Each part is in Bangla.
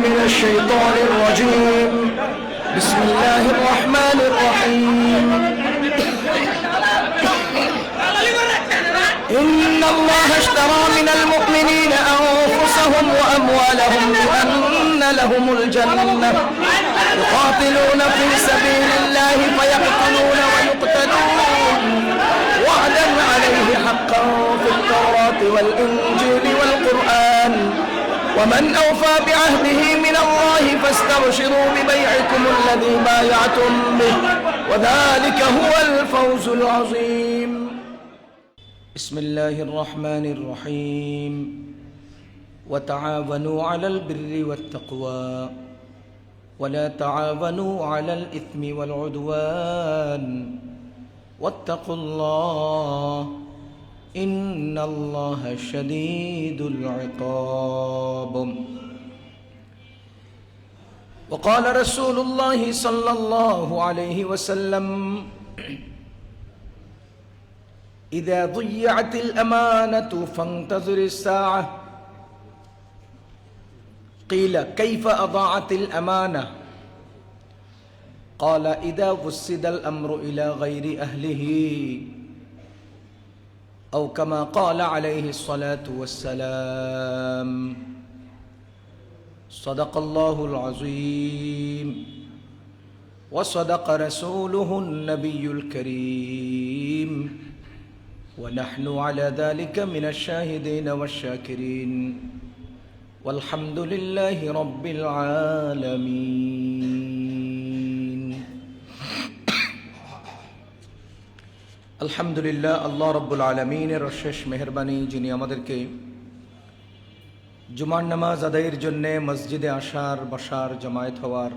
من الشيطان الرجيم. بسم الله الرحمن الرحيم. إن الله اشترى من المؤمنين أنفسهم وأموالهم بأن لهم الجنة يقاتلون في سبيل الله فيقتلون ويقتلون وعدا عليه حقا في التوراة والإنجيل والقرآن ومن أوفى بعهده من الله فاستبشروا ببيعكم الذي بايعتم به وذلك هو الفوز العظيم. بسم الله الرحمن الرحيم. وتعاونوا على البر والتقوى ولا تعاونوا على الإثم والعدوان واتقوا الله إن الله شديد العقاب. وقال رسول الله صلى الله عليه وسلم إذا ضيعت الأمانة فانتظر الساعة. قيل كيف أضاعت الأمانة؟ قال إذا وسد الأمر إلى غير أهله أو كما قال عليه الصلاة والسلام. صدق الله العظيم وصدق رسوله النبي الكريم ونحن على ذلك من الشاهدين والشاكرين والحمد لله رب العالمين. আলহামদুলিল্লাহ, আল্লাহ রব্বুল আলমিনের অশেষ মেহরবানি, যিনি আমাদেরকে জুমার নামাজ আদায়ের জন্যে মসজিদে আসার, বসার, জামায়াত হওয়ার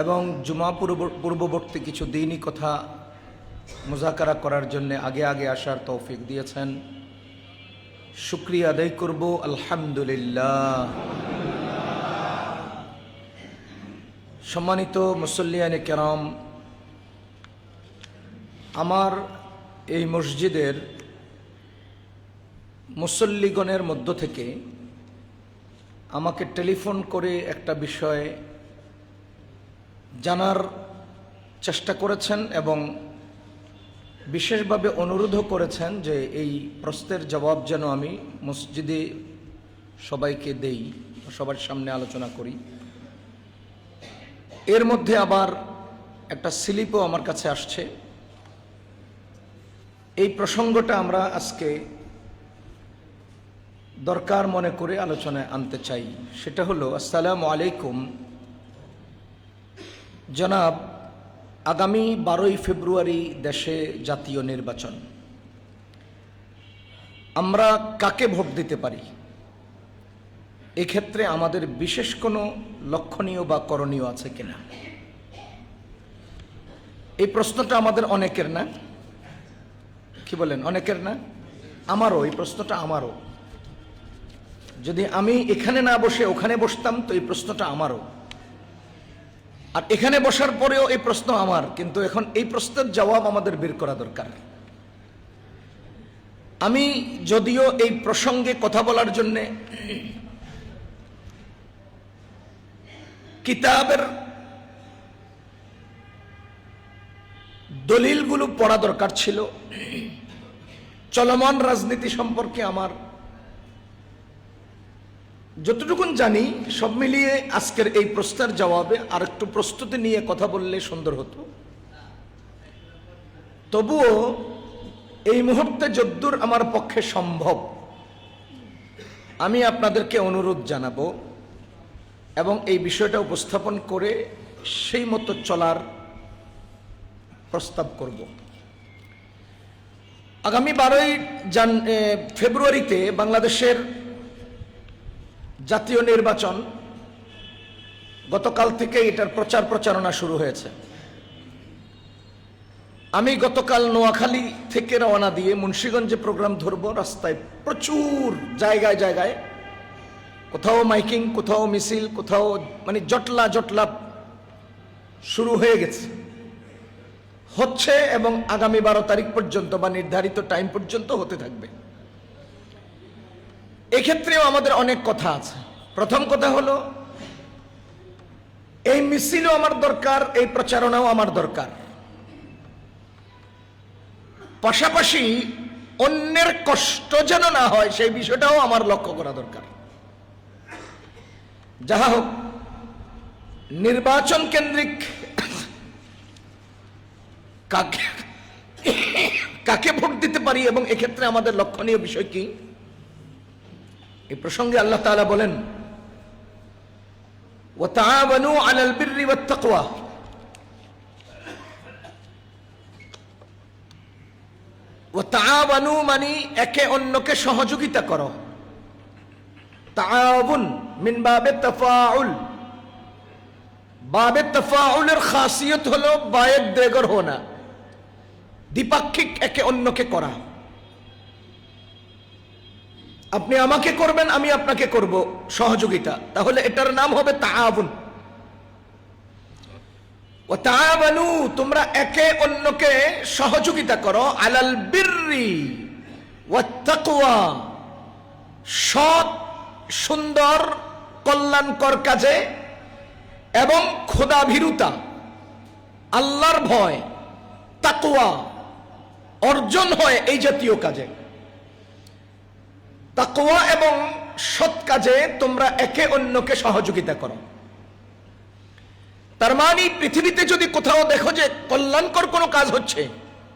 এবং জুমা পূর্ববর্তী কিছু দিনই কথা মুজাকারা করার জন্য আগে আগে আসার তৌফিক দিয়েছেন। শুকরিয়া আদায় করব আলহামদুলিল্লাহ। সম্মানিত মুসল্লিয়ানে কেরাম, আমার এই মসজিদের মুসল্লিগণের মধ্য থেকে আমাকে টেলিফোন করে একটা বিষয় জানার চেষ্টা করেছেন এবং বিশেষভাবে অনুরোধও করেছেন যে এই প্রশ্নের জবাব যেন আমি মসজিদে সবাইকে দেই, সবার সামনে আলোচনা করি। এর মধ্যে আবার একটা স্লিপও আমার কাছে আসছে। এই প্রসঙ্গটা আমরা আজকে দরকার মনে করে আলোচনায় আনতে চাই। সেটা হলো, আসসালামু আলাইকুম জনাব, আগামী 12ই ফেব্রুয়ারি দেশে জাতীয় নির্বাচন। আমরা কাকে ভোট দিতে পারি? এক্ষেত্রে আমাদের বিশেষ কোনো লক্ষণীয় বা করণীয় আছে কিনা? এই প্রশ্নটা আমাদের অনেকের না, কি বলেন? অনেকের না? আমারও এই প্রশ্নটা, আমারও। যদি আমি এখানে না বসে ওখানে বসতাম তো এই প্রশ্নটা আমারও, আর এখানে বসার পরেও এই প্রশ্ন আমার। কিন্তু এখন এই প্রশ্নের জবাব আমাদের বের করা দরকার। আমি যদিও এই প্রসঙ্গে কথা বলার জন্যে কিতাবের দলিলগুলো পড়া দরকার ছিল, চলমান রাজনীতি সম্পর্কে আমার যতটুকুন জানি সব মিলিয়ে আজকের এই প্রশ্নের জবাবে আর একটু প্রস্তুতি নিয়ে কথা বললে সুন্দর হতো। তবুও এই মুহূর্তে যদ্দূর আমার পক্ষে সম্ভব আমি আপনাদেরকে অনুরোধ জানাবো এবং এই বিষয়টা উপস্থাপন করে সেই মতো চলার প্রস্তাব করব। আগামী 12ই ফেব্রুয়ারিতে বাংলাদেশের জাতীয় নির্বাচন। গতকাল থেকে এটার প্রচারণা শুরু হয়েছে। আমি গতকাল নোয়াখালী থেকে রওনা দিয়ে মুন্সিগঞ্জে প্রোগ্রাম ধরব। রাস্তায় প্রচুর জায়গায় জায়গায় কোথাও মাইকিং, কোথাও মিছিল, কোথাও মানে জটলা শুরু হয়ে গেছে, হচ্ছে এবং আগামী 12 তারিখ পর্যন্ত বা নির্ধারিত টাইম পর্যন্ত হতে থাকবে। এক্ষেত্রেও আমাদের অনেক কথা আছে। প্রথম কথা হলো, এই মিছিলও আমার দরকার, এই প্রচারণাও আমার দরকার। পাশাপাশি অন্যের কষ্ট যেন না হয় সেই বিষয়টাও আমার লক্ষ্য করা দরকার। যাহা হোক, নির্বাচন কেন্দ্রিক কাকে ভোট দিতে পারি এবং এক্ষেত্রে আমাদের লক্ষণীয় বিষয় কি, এই প্রসঙ্গে আল্লাহ তাআলা বলেন, ওয়াতাআওয়ানু আলাল বিররি ওয়াত তাকওয়া। ওয়াতাআওয়ানু মানে একে অন্যকে সহযোগিতা করো। তাআওয়ান মিন বাবে তাফাউল। বাবে তাফাউলের খাসিয়ত হলো বায়ের দেগর হোনা, দ্বিপাক্ষিক একে অন্যকে করা। আপনি আমাকে করবেন, আমি আপনাকে করব, সহযোগিতা। তাহলে এটার নাম হবে তাআওয়ান। ওয়া তাআওয়ানু, তোমরা একে অন্যকে সহযোগিতা করো, আলাল বিররি ওয়াত তাকওয়া, সৎ সুন্দর কল্যাণকর কাজে এবং খোদাভীরুতা, আল্লাহর ভয়, তাকওয়া অর্জন হয় এই জাতীয় কাজে। তাকওয়া এবং সৎ কাজে তোমরা একে অন্যকে সহযোগিতা করো। তার মানে পৃথিবীতে যদি কোথাও দেখো যে কল্যাণকর কোনো কাজ হচ্ছে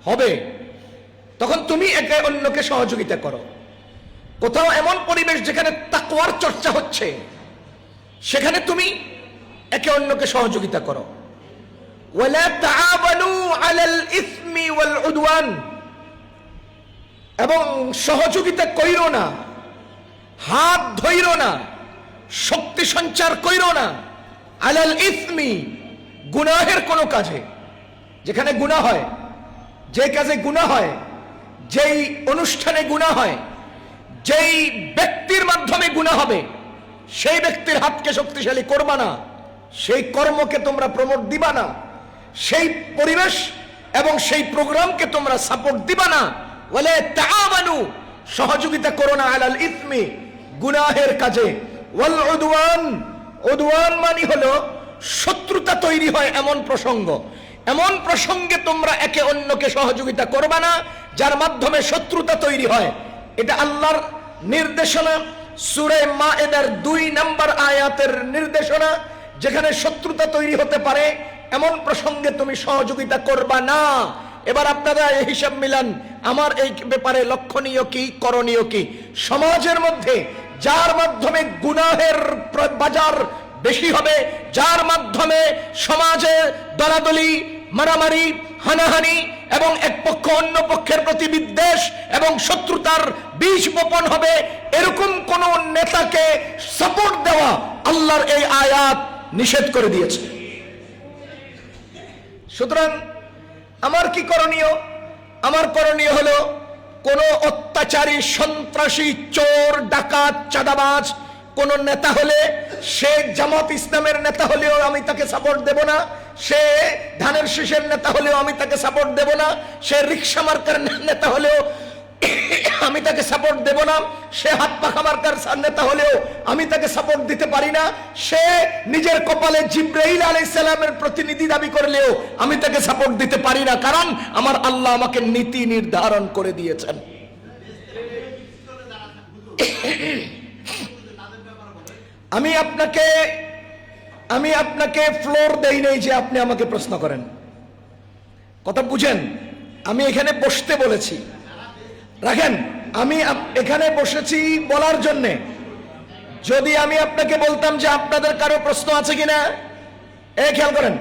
হবে, তখন তুমি একে অন্যকে সহযোগিতা করো। কোথাও এমন পরিবেশ যেখানে তাকওয়ার চর্চা হচ্ছে, সেখানে তুমি একে অন্যকে সহযোগিতা করো। ওয়ালা তাআওয়ানু আলাল ইসমি ওয়াল উদওয়ান, এবং সহযোগিতা কইরো না, হাত ধইরো না, শক্তি সঞ্চার কইরো না, আলাল ইসমি, গুনাহের কোনো কাজে। যেখানে গুনাহ হয়, যে কাজে গুনাহ হয়, যেই অনুষ্ঠানে গুনাহ হয়, যেই ব্যক্তির মাধ্যমে গুনাহ হবে, সেই ব্যক্তির হাতকে শক্তিশালী করবা না, সেই কর্মকে তোমরা প্রমোট দিবা না, সেই পরিবেশ এবং সেই প্রোগ্রামকে তোমরা সাপোর্ট দিবা না। ওয়ালা তাআওয়ানু, সহযোগিতা করো না, আলাল ইসমি, গুনাহের কাজে, ওয়াল উদওয়ান, উদওয়ান মানে হলো শত্রুতা তৈরি হয় এমন প্রসঙ্গ। এমন প্রসঙ্গে তোমরা একে অন্যকে সহযোগিতা করবা না যার মাধ্যমে শত্রুতা তৈরি হয়। এটা আল্লাহর নির্দেশনা, সূরা মায়েদার 2 নম্বর আয়াতের নির্দেশনা। যেখানে শত্রুতা তৈরি হতে পারে এমন প্রসঙ্গে তুমি সহযোগিতা করবা না। এবার আপনারা এই হিসাব মিলান, আমার এই ব্যাপারে লক্ষণীয় কি, করণীয় কি। সমাজের মধ্যে যার মাধ্যমে গুনাহের বাজার বেশি হবে, যার মাধ্যমে সমাজে দলাদলি, মারামারি, হানাহানি এবং এক পক্ষ অন্য পক্ষের প্রতি বিদ্বেষ এবং শত্রুতার বীজ বপন হবে, এরকম কোন নেতাকে সাপোর্ট দেওয়া আল্লাহর এই আয়াত নিষেধ করে দিয়েছে। সুতরাং আমার কি করণীয়? আমার করণীয় হলো, কোন অত্যাচারী, সন্ত্রাসী, চোর, ডাকাত, চাঁদাবাজ কোন নেতা হলে, সে জামাত ইসলামের নেতা হলেও আমি তাকে সাপোর্ট দেব না, সে ধানের শীষের নেতা হলেও আমি তাকে সাপোর্ট দেব না, সে রিকশা মার্কার নেতা হলেও আমি তাকে সাপোর্ট দেব না, সে হাত পাখা মার্কার নেতা হলেও আমি তাকে সাপোর্ট দিতে পারি না, সে নিজের কপালে জিবরাইল আলাইহিস সালামের প্রতিনিধি দাবি করলেও আমি তাকে সাপোর্ট দিতে পারি না। কারণ আমার আল্লাহ আমাকে নীতি নির্ধারণ করে দিয়েছেন। আমি আপনাকে ফ্লোর দেই নাই যে আপনি আমাকে প্রশ্ন করেন। কথা বুঝেন? আমি এখানে বসতে বলেছি, রাখেন, আমি এখানে বসেছি বলার জন্যে। যদি আমি আপনাকে বলতাম যে আপনাদের কারো প্রশ্ন আছে কিনা, খেয়াল করেন,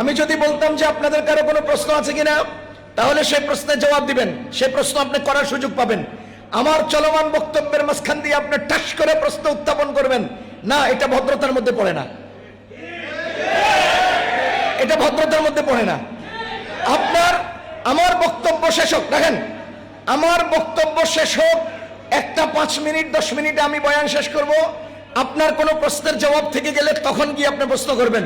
আমি যদি বলতাম যে আপনাদের কারো কোনো প্রশ্ন আছে কিনা, তাহলে সেই প্রশ্নের জবাব দিবেন, সেই প্রশ্ন আপনি করার সুযোগ পাবেন। আমার চলমান বক্তব্যের মাঝখান দিয়ে আপনি টাস করে প্রশ্ন উত্থাপন করবেন না, এটা ভদ্রতার মধ্যে পড়ে না, এটা ভদ্রতার মধ্যে পড়ে না। আমার বক্তব্য শেষ হোক, দেখেন, আমার বক্তব্য শেষ হোক, একটা 5 মিনিট 10 মিনিটে আমি বয়ান শেষ করব। আপনার কোনো প্রশ্নের জবাব থেকে গেলে তখন গিয়ে আপনি প্রশ্ন করবেন।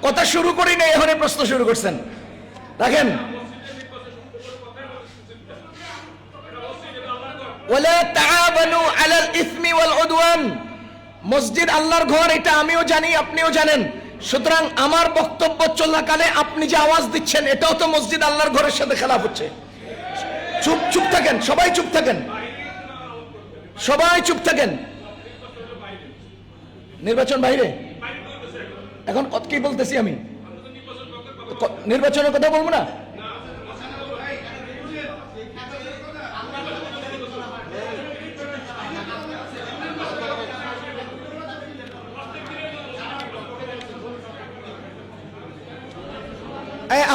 কথা শুরু করি না, এখন প্রশ্ন শুরু করছেন। দেখেন, ওয়ালা তাআওয়ানু আলাল ইসমি ওয়াল উদওয়ান মসজিদ আল্লাহর ঘর, এটা আমিও জানি, আপনিও জানেন। সুতরাং আমার বক্তব্য চলাকালে আপনি যে আওয়াজ দিচ্ছেন, এটাও তো মসজিদ আল্লাহর ঘরের সাথে খেলাফ হচ্ছে। চুপ চুপ থাকেন, সবাই চুপ থাকেন, সবাই চুপ থাকেন। নির্বাচন বাইরে, এখন কত কি বলতেছি আমি? নির্বাচনের কথা বলবো না?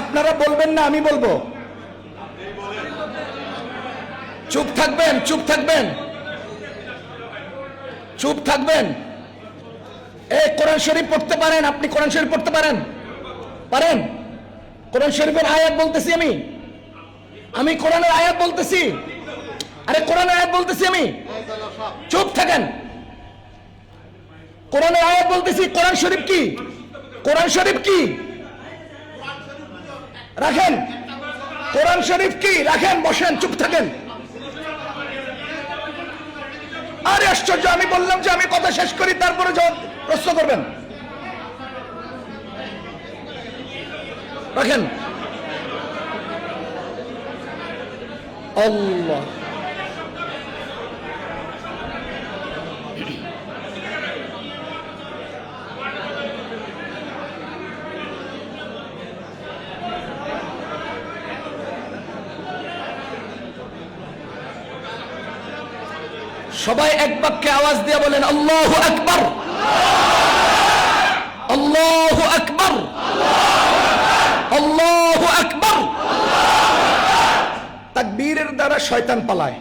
আপনারা বলবেন না, আমি বলবো? চুপ থাকবেন, চুপ থাকবেন, চুপ থাকবেন। এই কোরআন শরীফ পড়তে পারেন? আপনি কোরআন শরীফ পড়তে পারেন? পারেন? কোরআন শরীফের আয়াত বলতেছি আমি কোরআনের আয়াত বলতেছি। আরে কোরআনের আয়াত বলতেছি আমি। চুপ থাকেন। কোরআনের আয়াত বলতেছি। কোরআন শরীফ কি? কোরআন শরীফ কি? রাখেন। কোরআন শরীফ কি? রাখেন, বসেন, চুপ থাকেন। আরে আশ্চর্য, আমি বললাম যে আমি কথা শেষ করি, তারপরে যখন প্রশ্ন করবেন। রাখেন। আল্লাহ, সবাই এক বাক্যে আওয়াজ দিয়ে বলেন আল্লাহু আকবার, আল্লাহু আকবার, আল্লাহু আকবার। তাকবীরের দ্বারা শয়তান পালায়।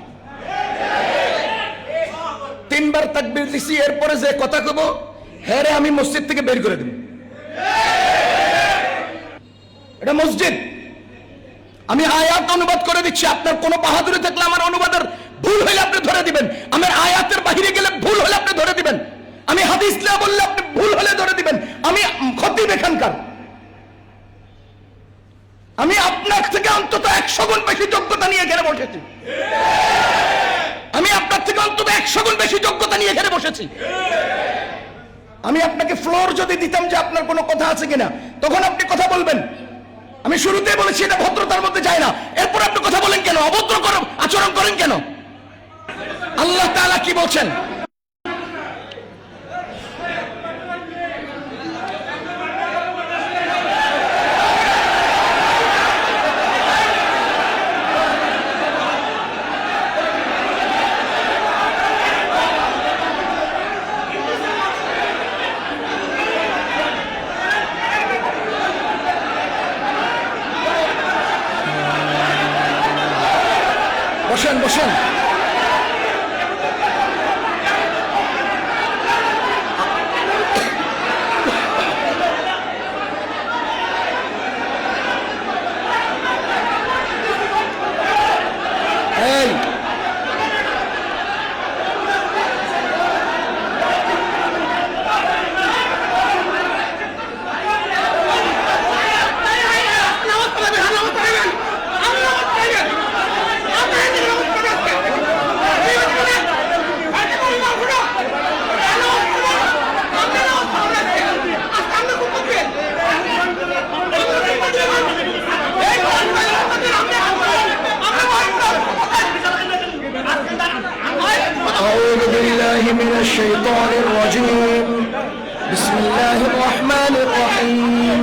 তিনবার তাকবীর দিছি, এরপরে যে কথা কব, হ্যাঁ রে, আমি মসজিদ থেকে বের করে দেব। এটা মসজিদ। আমি আয়াত অনুবাদ করে দিচ্ছি। আপনার কোনো বাহাদুরি থাকলে আমার অনুবাদের ভুল হলে আপনি ধরে দিবেন। আমার আয়াতের বাহিরে গেলে ভুল হলে আপনি ধরে দিবেন। আমি হাদিস না বললে আপনি ভুল হলে ধরে দিবেন। আমি খতিব এখানকার। আমি আপনার থেকে অন্তত 100 গুণ বেশি যোগ্যতা নিয়ে এখানে বসেছি। আমি আপনার থেকে অন্তত 100 গুণ বেশি যোগ্যতা নিয়ে এখানে বসেছি। আমি আপনাকে ফ্লোর যদি দিতাম যে আপনার কোনো কথা আছে কিনা, তখন আপনি কথা বলবেন। আমি শুরুতেই বলেছি এটা ভদ্রতার মধ্যে যায় না। এরপর আপনি কথা বলেন কেন? অভদ্র আচরণ করেন কেন? আল্লাহ তাআলা কি বলছেন? বসেন, বসেন। أعوذ بالله من الشيطان الرجيم. بسم الله الرحمن الرحيم.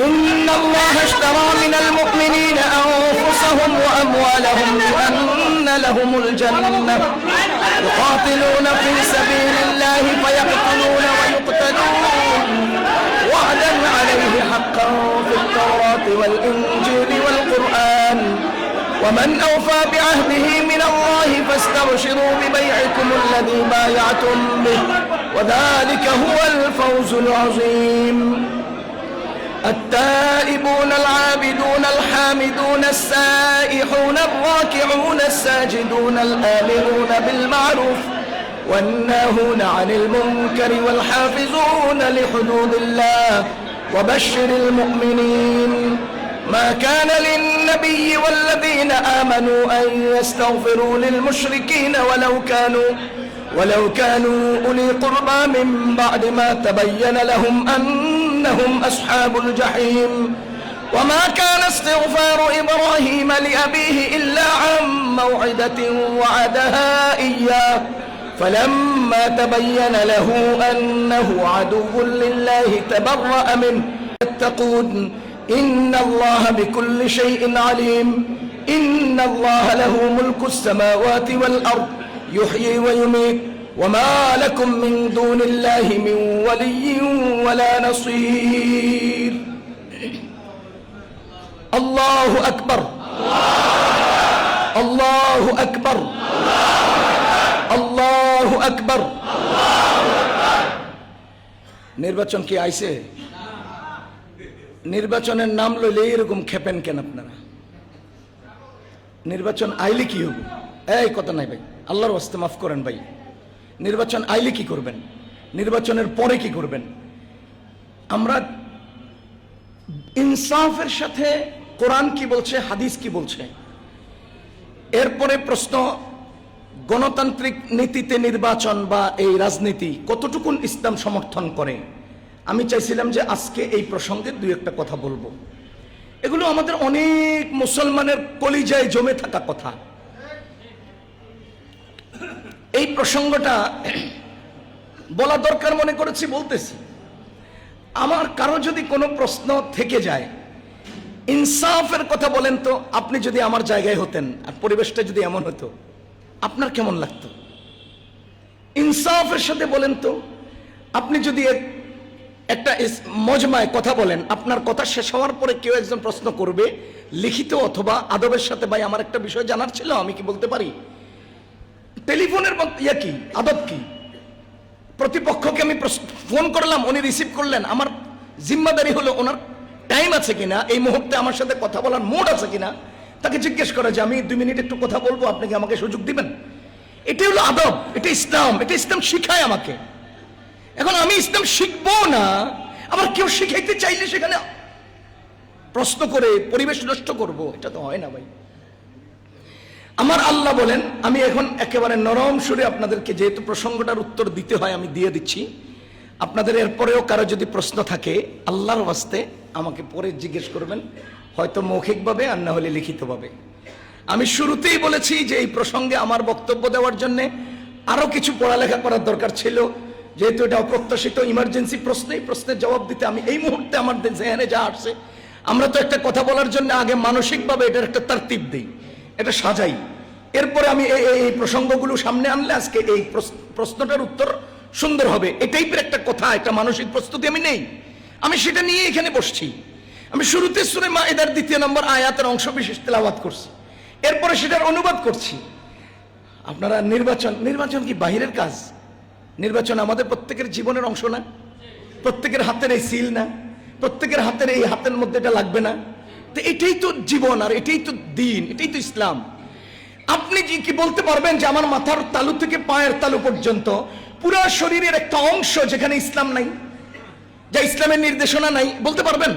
إن الله اشترى من المؤمنين أنفسهم وأموالهم بأن لهم الجنة يقاتلون في سبيل الله فيقتلون ويقتلون وعدا عليه حقا في التوراة والإنجيل والقرآن ومن أوفى بعهده من الله فاستبشروا ببيعكم الذي بايعتم به وذلك هو الفوز العظيم. التائبون العابدون الحامدون السائحون الراكعون الساجدون الآمرون بالمعروف والناهون عن المنكر والحافظون لحدود الله وبشر المؤمنين. ما كان للنبي والذين آمنوا أن يستغفروا للمشركين ولو كانوا أولي قربى من بعد ما تبين لهم أنهم أصحاب الجحيم وما كان استغفار إبراهيم لأبيه إلا عن موعدة وعدها إياه فلما تبين له أنه عدو لله تبرأ منه يتقون إن الله بكل شيء عليم إن الله له ملك السماوات والأرض يحيي ويميت وما لكم من دون الله من ولي ولا نصير الله أكبر الله أكبر الله أكبر নির্বাচন কি আইছে? নির্বাচনের নাম লইলে এরকম খেপেন কেন আপনারা? নির্বাচন আইলে কি হবে? এই কথা নাই ভাই, আল্লাহর ওয়াস্তে মাফ করেন ভাই। নির্বাচন আইলে কি করবেন? নির্বাচনের পরে কি করবেন? আমরা ইনসাফের সাথে কোরআন কি বলছে, হাদিস কি বলছে, এরপরে প্রশ্ন গণতান্ত্রিক নীতিতে নির্বাচন বা এই রাজনীতি কতটুকুন ইসলাম সমর্থন করে। আমি চাইছিলাম যে আজকে এই প্রসঙ্গে দুই একটা কথা বলবো। এগুলো আমাদের অনেক মুসলমানের কলিজায় জমে থাকা কথা। এই প্রসঙ্গটা বলা দরকার মনে করেছি, বলতেছি। আমার কারো যদি কোনো প্রশ্ন থেকে যায়, ইনসাফের কথা বলেন তো, আপনি যদি আমার জায়গায় হতেন আর পরিবেশটা যদি এমন হতো, আপনার কেমন লাগতো? ইনসাফের সাথে বলেন তো, আপনি যদি একটা মজমায় কথা বলেন, আপনার কথা শেষ হওয়ার পরে কেউ একজন প্রশ্ন করবে লিখিত অথবা আদবের সাথে, ভাই আমার একটা বিষয় জানার ছিল, আমি কি বলতে পারি? টেলিফোনের ইয়া কি, আদব কি? প্রতিপক্ষকে আমি ফোন করলাম, উনি রিসিভ করলেন, আমার জিম্মাদারি হলো ওনার টাইম আছে কিনা, এই মুহূর্তে আমার সাথে কথা বলার মুড আছে কিনা, তাকে জিজ্ঞেস করা যে আমি 2 মিনিট একটু কথা বলবো, আপনি কি আমাকে সুযোগ দিবেন? এটাই হলো আদব, এটা ইসলাম, এটা ইসলাম শিখায় আমাকে। এখন আমি ইসলাম শিখবো না, আবার কেউ শিখাইতে চাইলে সেখানে প্রশ্ন করে পরিবেশ নষ্ট করব, এটা তো হয় না ভাই। আমার আল্লাহ বলেন, আমি এখন একেবারে নরম সুরে আপনাদেরকে, যেহেতু প্রসঙ্গটার উত্তর দিতে হয় আমি দিয়ে দিচ্ছি, আপনাদের এরপরেও কারো যদি প্রশ্ন থাকে আল্লাহর ওয়াস্তে আমাকে পরে জিজ্ঞেস করবেন, হয়তো মৌখিকভাবে আর না হলে লিখিতভাবে। আমি শুরুতেই বলেছি যে এই প্রসঙ্গে আমার বক্তব্য দেওয়ার জন্য আরো কিছু পড়ালেখা করার দরকার ছিল, যেহেতু এটা অপ্রত্যাশিত ইমার্জেন্সি প্রশ্ন, এই প্রশ্নের জবাব দিতে আমি এই মুহূর্তে আমার জেহানে যা আসছে, আমরা তো একটা কথা বলার জন্য আগে মানসিকভাবে এটার একটা তারতিব দিই, এটা সাজাই, এরপরে আমি এই প্রসঙ্গগুলো সামনে আনলে আজকে এই প্রশ্নটার উত্তর সুন্দর হবে। এই টাইপের একটা কথা, একটা মানসিক প্রস্তুতি আমি নেই, আমি সেটা নিয়ে এখানে বসছি। আমি শুরুতে সূরা মাইদার 2 নম্বর আয়াতের অংশ বিশেষ তেলাওয়াত করছি, এরপরে সেটার অনুবাদ করছি। আপনারা নির্বাচন কি বাহিরের কাজ? নির্বাচন আমাদের প্রত্যেকের জীবনের অংশ না? প্রত্যেকের হাতের এই সিল না? প্রত্যেকের হাতের এই হাতের মধ্যে এটা লাগবে না? তো এটাই তো জীবন, আর এটাই তো দিন, এটাই তো ইসলাম। আপনি কি বলতে পারবেন যে আমার মাথার তালু থেকে পায়ের তালু পর্যন্ত পুরো শরীরের একটা অংশ যেখানে ইসলাম নাই, যা ইসলামের নির্দেশনা নাই, বলতে পারবেন?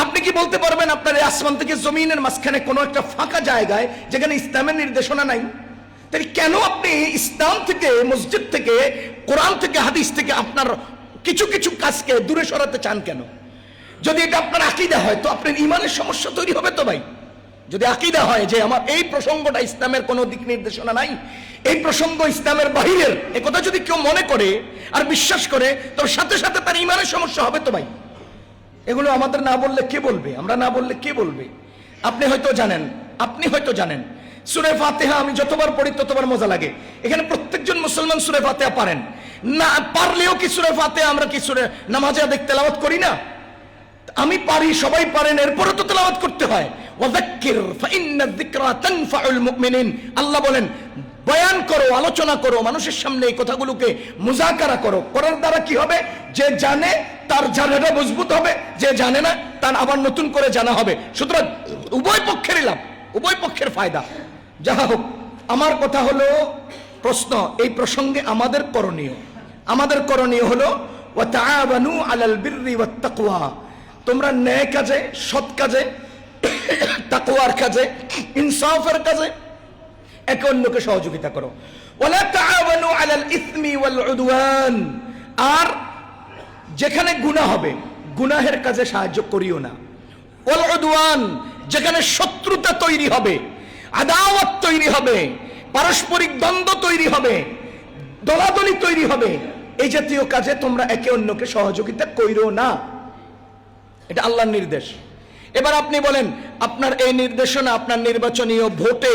আপনি কি বলতে পারবেন আপনার আসমান থেকে জমিনের মাঝখানে কোনো একটা ফাঁকা জায়গায় যেখানে ইসলামের নির্দেশনা নাই? তাই কেন আপনি ইসলাম থেকে, মসজিদ থেকে, কোরআন থেকে, হাদিস থেকে আপনার কিছু কিছু কাজকে দূরে সরাতে চান কেন? যদি এটা আপনার আকীদা হয় তো আপনার ঈমানের সমস্যা তৈরি হবে তো ভাই। যদি আকীদা হয় যে আমার এই প্রসঙ্গটা ইসলামের কোনো দিক নির্দেশনা নাই, এই প্রসঙ্গ ইসলামের বাহিরের, একথা যদি কেউ মনে করে আর বিশ্বাস করে, তো সাথে সাথে তার ঈমানের সমস্যা হবে তো ভাই। এগুলো আমাদের না বললে কে বলবে? আমরা না বললে কে বলবে? আপনি হয়তো জানেন সূরা ফাতিহা আমি যতবার পড়ি ততবার মজা লাগে। এখানে প্রত্যেকজন মুসলমান সূরা ফাতিহা পারেন না, পারলেও কি সূরা ফাতিহা আমরা কি সূরা নামাজে দেখতে তেলাওয়াত করি না? আমি পারি, সবাই পারেন, এরপরও তো তেলাওয়াত করতে হয়। ওয়াযাক্কির ফাইন্না যিকরা তানফাউল মুমিনিন, আল্লাহ বলেন বয়ান করো, আলোচনা করো, মানুষের সামনে এই কথাগুলোকে মুযাকারা করো। করার দ্বারা কি হবে? যে জানে তার জানাটা মজবুত হবে, যে জানে না তার আবার নতুন করে জানা হবে। সুতরাং উভয় পক্ষেরই লাভ, উভয় পক্ষের ফায়দা। যাহা হোক, আমার কথা হলো প্রশ্ন, এই প্রসঙ্গে আমাদের করণীয় হলো ওয়া তাআওয়ানু আলাল বিররি ওয়াত তাকওয়া, তোমরা ন্যায় কাজে, সৎ কাজে তাকওয়ার কাজে, ইনসাফের কাজে একে অন্যকে সহযোগিতা করো। ওয়ালা তাআওয়ানু আলাল ইসমি ওয়াল উদওয়ান, আর যেখানে গুনাহ হবে গুনাহের কাজে সাহায্য করিও না। ওয়াল উদওয়ান, যেখানে শত্রুতা তৈরি হবে, আদাওয়াত তৈরি হবে, পারস্পরিক দ্বন্দ্ব তৈরি হবে, দলাদলি তৈরি হবে, এই জাতীয় কাজে তোমরা একে অন্যকে সহযোগিতা কইরো না। এটা আল্লাহর নির্দেশ। এবার আপনি বলেন আপনার এই নির্দেশনা আপনার নির্বাচনীয় ভোটে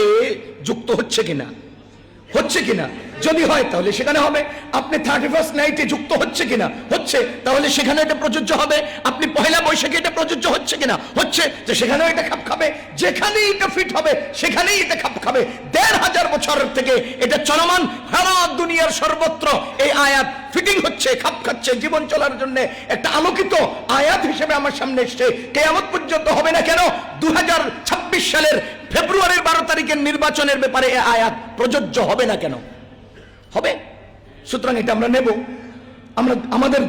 যুক্ত হচ্ছে কিনা, হচ্ছে কিনা? যদি হয় তাহলে সেখানে হবে। আপনি 31st নাইটে যুক্ত হচ্ছে কিনা, হচ্ছে, তাহলে সেখানে এটা প্রযোজ্য হবে। আপনি পহেলা বৈশাখে এটা প্রযোজ্য হচ্ছে কিনা, হচ্ছে, যে সেখানেও এটা খাপ খাবে। যেখানেই এটা ফিট হবে সেখানেই এটা খাপ খাবে। 1500 বছরের থেকে এটা চলমান, সারা দুনিয়ার সর্বত্র এই আয়াত ফিটিং হচ্ছে, খাপ খাচ্ছে। জীবন চলার জন্য একটা আলোকিত আয়াত হিসেবে আমার সামনে এসছে। কিয়ামত পর্যন্ত হবে না কেন? 2026 সালের ফেব্রুয়ারির 12 তারিখের নির্বাচনের ব্যাপারে এই আয়াত প্রযোজ্য হবে না কেন? হবে। সুতরাং এটা আমরা নেব। আমরা আমাদের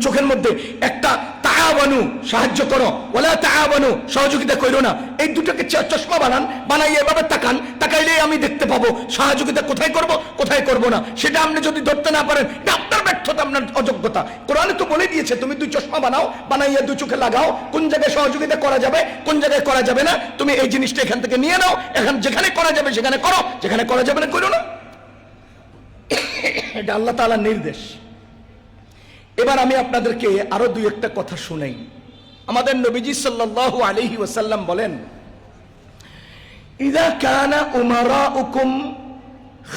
চোখের মধ্যে একটা তাআওয়ানু, সাহায্য করো, ওয়ালা তাআওয়ানু, সহযোগিতা করো না, এই দুটোকে চশমা বানান, বানাইয়ে এভাবে তাকান, তাকাইলে আমি দেখতে পাবো সহযোগিতা কোথায় করব কোথায় করব না। সেটা আপনি যদি ধরতে না পারেন, এটা আপনার ব্যর্থতা, আপনার অযোগ্যতা। কোরআনে তো বলে দিয়েছে তুমি 2 চশমা বানাও, বানাইয়া 2 চোখে লাগাও, কোন জায়গায় সহযোগিতা করা যাবে, কোন জায়গায় করা যাবে না। তুমি এই জিনিসটা এখান থেকে নিয়ে নাও, এখন যেখানে করা যাবে সেখানে করো, যেখানে করা যাবে না করো না। এটা আল্লাহ তাআলার নির্দেশ। এবার আমি আপনাদেরকে আরো 2-1টা কথা শুনাই। আমাদের নবীজি সাল্লাল্লাহু আলাইহি ওয়াসাল্লাম বলেন, ইযা কানা উমারাউকুম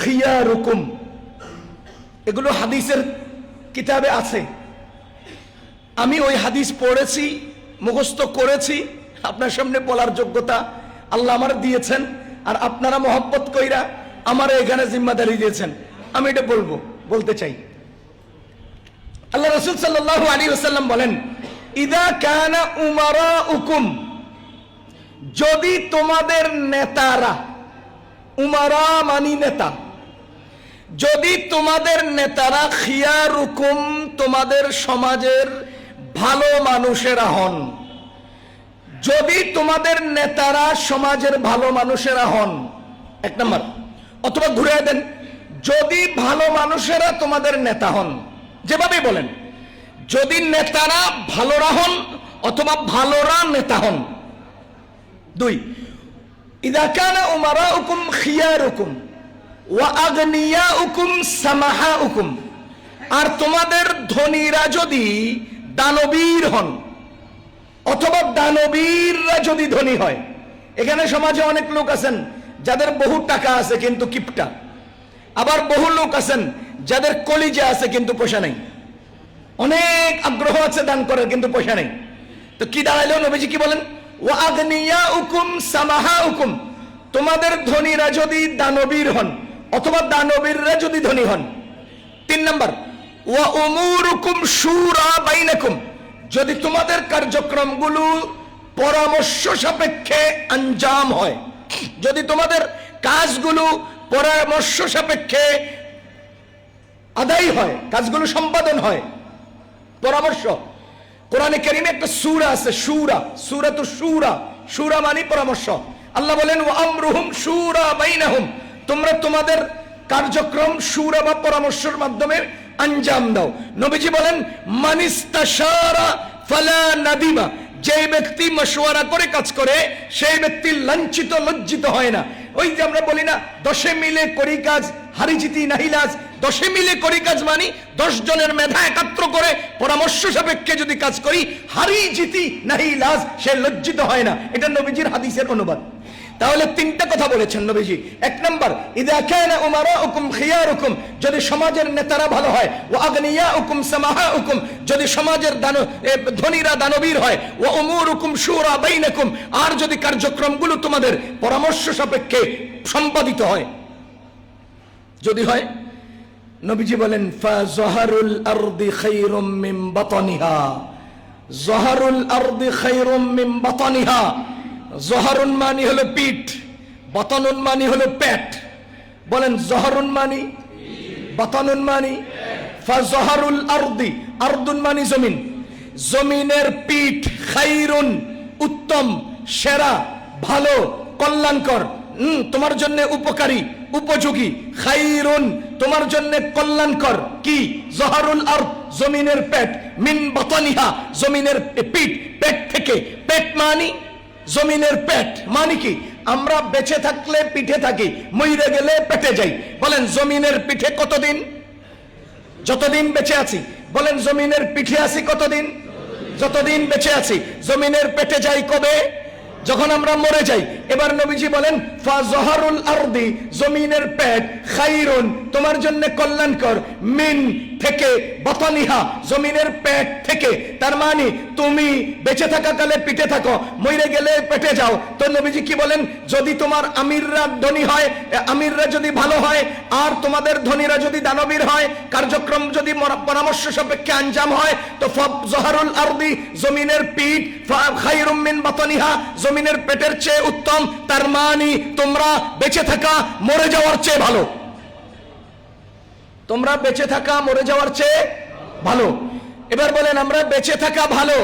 খিয়ারুকুম, এগুলো হাদিসের কিতাবে আছে। আমি ওই হাদিস পড়েছি, মুখস্থ করেছি, আপনার সামনে বলার যোগ্যতা আল্লাহ আমার দিয়েছেন, আর আপনারা মহব্বত কইরা আমার এখানে জিম্মাদারি দিয়েছেন। আমি এটা বলতে চাই। আল্লাহ রাসূল সাল্লাল্লাহু আলাইহি ওয়াসাল্লাম বলেন, ইযা কানা উমারাউকুম, যদি তোমাদের নেতারা, উমারা মানি নেতা, যদি তোমাদের নেতারা খিয়ারুকুম, তোমাদের সমাজের ভালো মানুষেরা হন, যদি তোমাদের নেতারা সমাজের ভালো মানুষেরা হন, 1 নম্বর, অথবা ঘুরে দেন, যদি ভালো মানুষেরা তোমাদের নেতা হন, যেভাবে বলেন, যদি নেতারা ভালোরা হন অথবা ভালোরা নেতা হন। 2, ইযা কানা উমারাউকুম খিয়ারুকুম ওয়া আগনিয়াউকুম সামাহাউকুম, আর তোমাদের ধনীরা যদি দানবীর হন অথবা দানবীররা যদি ধনী হয়। এখানে সমাজে অনেক লোক আছেন যাদের বহু টাকা আছে কিন্তু কিপটা, আবার বহু লোক আছেন যাদের কলিজা আছে কিন্তু পয়সা নেই, অনেক আগ্রহ আছে দান করার কিন্তু পয়সা নেই। তো কি দাঁড়াইলো? নবীজি কি বলেন? ওয়া আগনিয়াউকুম সামাহাউকুম, তোমাদের ধনীরা যদি দানবীর হন অথবা দানবীররা যদি ধনী হন। 3 নম্বর, ওয়া উমুরুকুম শুরা বাইনাকুম, যদি তোমাদের কার্যক্রমগুলো পরামর্শ সাপেক্ষে আঞ্জাম হয়, যদি তোমাদের কাজগুলো পরামর্শ সাপেক্ষে আদায় হয়, কাজগুলো সম্পাদন হয়, পরামর্শ। কোরআনে কারীমে একটা সূরা আছে, সূরাতুশ শুরা, শুরা মানে পরামর্শ। আল্লাহ বলেন, ওয়া আমরুহুম শুরা বাইনাহুম, তোমরা তোমাদের কার্যক্রম শুরা বা পরামর্শের মাধ্যমে আঞ্জাম দাও। নবীজি বলেন, মানিস্তাশারা ফালা নাদিমা, যে ব্যক্তি মশওয়ারা করে কাজ করে সেই ব্যক্তি লাঞ্ছিত লজ্জিত হয় না। ওই যে আমরা বলি না, 10 মিলে করি কাজ হারি জিতি নাহি লাজ। 10 মিলে করি কাজ মানে 10 জনের মেধা একাত্র করে পরামর্শ সাপেক্ষে যদি কাজ করি, হারি জিতি নাহি লাজ, সে লজ্জিত হয় না। এটা নবীজির হাদিসের অনুবাদ। তাহলে 3টা কথা বলেছেন নবীজি। 1 নম্বর, ইযা কানা উমারাউকুম খিয়ারুকুম, যদি সমাজের নেতারা ভালো হয়, ওয়া আগনিয়াউকুম সামাহাউকুম, যদি সমাজের ধনীরা দানবীর হয়, ওয়া উমুরুকুম শুরা বাইনাকুম, আর যদি কার্যক্রমগুলো তোমাদের পরামর্শ সাপেক্ষে সম্পাদিত হয়, যদি হয়, নবীজি বলেন, ফাযহারুল আরদি খায়রুম মিন বাতনিহা, যহারুল আরদি খায়রুম মিন বাতনিহা। জহারুন মানি হলো পিঠ, বাতানুন মানি হলো পেট। বলেন, জহারুন মানি, বাতানুন মানি, ফাজহারুল আরদি, আরদুন মানি জমিন, জমিনের পিঠ, খাইরুন উত্তম, সেরা, ভালো, কল্যাণকর, তোমার জন্য উপকারী, উপযোগী, খাইরুন তোমার জন্য কল্যাণকর, কি জহারুল আরদ জমিনের পেট, মিন বাতানিহা জমিনের পিঠ, পেট থেকে, পেট মানি জমিনের পেট মানে কি আমরা বেঁচে থাকলে পিঠে থাকি, মইরে গেলে পেটে যাই। বলেন জমিনের পিঠে কতদিন? যতদিন বেঁচে আছি। বলেন জমিনের পিঠে আছি কতদিন? যতদিন বেঁচে আছি। জমিনের পেটে যাই কবে? যখন আমরা মরে যাই। এবার নবীজি বলেন ফাজহারুল আরদি জমিনের পেট, খাইরুন তোমার জন্য কল্যাণকর, মিন থেকে, বাতানিহা জমিনের পেট থেকে। তার মানে তুমি বেঁচে থাকা কালে পিঠে থাকো, মরে গেলে পেটে যাও। তো নবীজি কি বলেন? যদি তোমার আমিররা ধনী হয়, আমিররা যদি ভালো হয়, আর তোমাদের ধনীরা যদি দানবীর হয়, কার্যক্রম যদি পরামর্শ সাপেক্ষে আঞ্জাম হয়, তো ফাজহারুল আরদি জমিনের পিঠ, খাইরুম মিন বাতানিহা জমিনের পেটের চেয়ে উত্তম। তার মানে তোমরা বেঁচে থাকা মরে যাওয়ার চেয়ে ভালো। তোমরা বেঁচে থাকা মরে যাওয়ার চেয়ে ভালো। এবার বলেন আমরা বেঁচে থাকা ভালো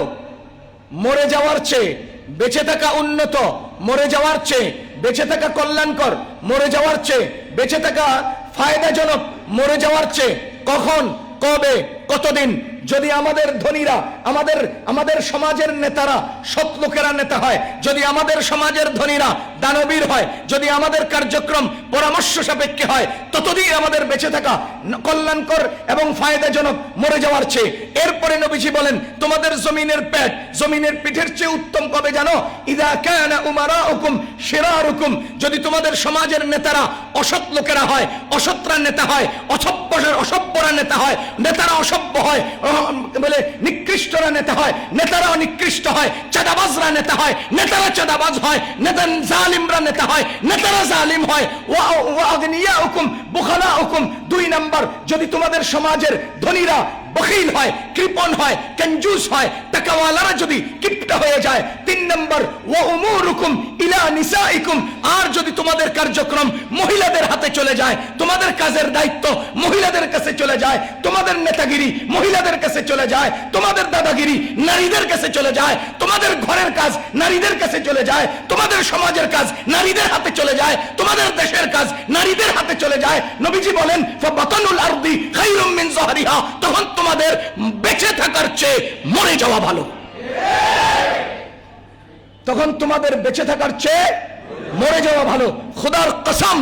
মরে যাওয়ার চেয়ে, বেঁচে থাকা উন্নত মরে যাওয়ার চেয়ে, বেঁচে থাকা কল্যাণকর মরে যাওয়ার চেয়ে, বেঁচে থাকা ফায়দাজনক মরে যাওয়ার চেয়ে। কখন, কবে, কতদিন? যদি আমাদের ধনীরা, আমাদের সমাজের নেতারা সৎ লোকেরা নেতা হয়, যদি আমাদের সমাজের ধনীরা দানবীর হয়, যদি আমাদের কার্যক্রম পরামর্শ সাপেক্ষে হয়, ততদিন আমাদের বেঁচে থাকা কল্যাণকর এবং ফায়দাজনক মরে যাওয়ার চেয়ে। এরপরে নবীজি বলেন তোমাদের জমিনের পেট, জমিনের পিঠের চেয়ে উত্তম কবে জানো? ইদা কানা উমারাউকুম শিরারুকুম যদি তোমাদের সমাজের নেতারা অসৎ লোকেরা হয়, অসৎরা নেতা হয়, অসভ্যরা নেতা হয়, নেতারা অসভ্য হয়, বলে নিকৃষ্টরা নেতা হয়, নেতারা নিকৃষ্ট হয়, চাঁদাবাজরা নেতা হয়, নেতারা চাঁদাবাজ হয়, নেতা জালিমরা নেতা হয়, নেতারা জালিম হয়। ওয়া আগনিয়াউকুম বুখালাউকুম দুই নাম্বার যদি তোমাদের সমাজের ধনীরা বখিল হয়, কৃপণ হয়, কঞ্জুস হয়, টাকাওয়ালারা যদি কিপটা হয়ে যায়। তিন নম্বর ওয়া উমুরুকুম ইলা নিসাইকুম আর যদি তোমাদের কার্যক্রম মহিলাদের হাতে চলে যায়, তোমাদের কাজের দায়িত্ব মহিলাদের কাছে চলে যায়, তোমাদের নেতাগিরি মহিলাদের কাছে চলে যায়, তোমাদের দাদাগিরি নারীদের কাছে চলে যায়, তোমাদের ঘরের কাজ নারীদের কাছে চলে যায়, তোমাদের সমাজের কাজ নারীদের হাতে চলে যায়, তোমাদের দেশের কাজ নারীদের হাতে চলে যায়। নবীজি বলেন ফাবাতানুল আরদি খায়রুম মিন যহরিহা তখন তোমাদের বেঁচে থাকার চেয়ে মরে যাওয়া ভালো। তখন তোমাদের বেঁচে থাকার চেয়ে মরে যাওয়া ভালো। খোদার কসম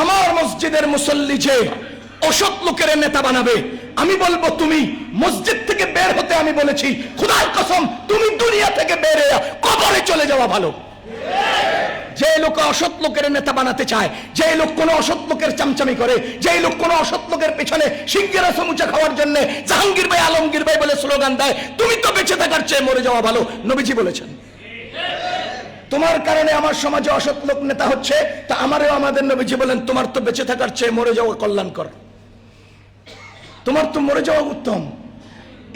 আমার মসজিদের মুসল্লি যে অসৎ লোকের নেতা বানাবে, আমি বলবো তুমি মসজিদ থেকে বের হতে, আমি বলেছি খোদার কসম তুমি দুনিয়া থেকে বের হয়ে কবরে চলে যাওয়া ভালো। যে লোক অসৎ লোকের নেতা বানাতে চায়, যে লোক কোন অসৎ লোকের চামচামি করে, যে লোক কোন অসৎ লোকের পেছনে সিঙ্গেরা সমুচা খাওয়ার জন্য জাহাঙ্গীর ভাই আলমগীর ভাই বলে স্লোগান দেয়, তুমি তো বেঁচে থাকার চেয়ে মরে যাওয়া ভালো। নবীজি বলেছেন তোমার কারণে আমার সমাজে অসৎ লোক নেতা হচ্ছে, তা আমারও আমাদের নবীজি বলেন তোমার তো বেঁচে থাকার চেয়ে মরে যাওয়া কল্যাণকর, তোমার তো মরে যাওয়া উত্তম।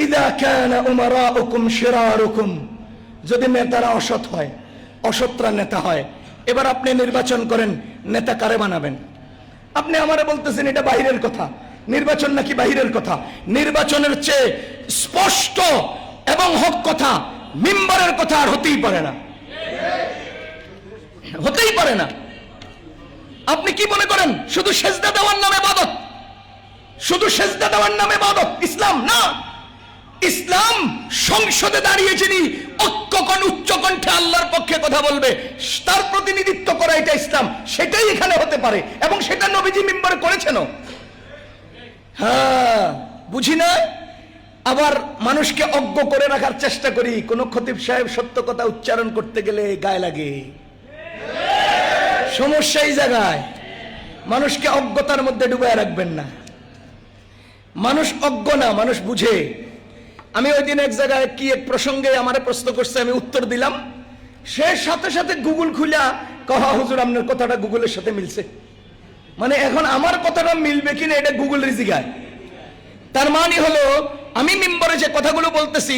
ইদা কানা উমারাউকুম শিরারুকুম যদি নেতারা অসৎ হয়, অসৎরা নেতা হয়। এবার আপনি নির্বাচন করেন নেতা কারে বানাবেন। আপনি আমারে বলতেছেন এটা বাহিরের কথা, নির্বাচন নাকি বাহিরের কথা? নির্বাচনের চেয়ে স্পষ্ট এবং হক কথা মিম্বরের কথা আর হতেই পারে না, হতেই পারে না। আপনি কি মনে করেন শুধু সেজদা দেওয়ার নামে ইবাদত, শুধু সেজদা দেওয়ার নামে ইবাদত ইসলাম? না, ইসলাম সংসদে দাঁড়িয়ে যিনি ঐক্যকণ উচ্চ কণ্ঠে আল্লাহর পক্ষে কথা বলবে, তার প্রতিনিধিত্ব করা এটা ইসলাম, সেটাই এখানে হতে পারে এবং সেটা নবীজি মিম্বরে করেছেন। হ্যাঁ বুঝি না, আবার মানুষকে অজ্ঞ করে রাখার চেষ্টা করি। কোন খতিব সাহেব সত্য কথা উচ্চারণ করতে গেলে গায়ে লাগে, সমস্যা এই জায়গায়। মানুষকে অজ্ঞতার মধ্যে ডুবায় রাখবেন না। মানুষ অজ্ঞ না, মানুষ বুঝে। আমি ওই দিন এক জায়গায় কি এক প্রসঙ্গে আমারে প্রশ্ন করছে, আমি উত্তর দিলাম, সে সাথে সাথে গুগল খুলা কহা হুজুর আপনার কথাটা গুগলের সাথে মিলছে। মানে এখন আমার কথাটা মিলবে কিনা এটা গুগল রিজিগায়। তার মানে হলো আমি মিম্বরে যে কথাগুলো বলতেছি,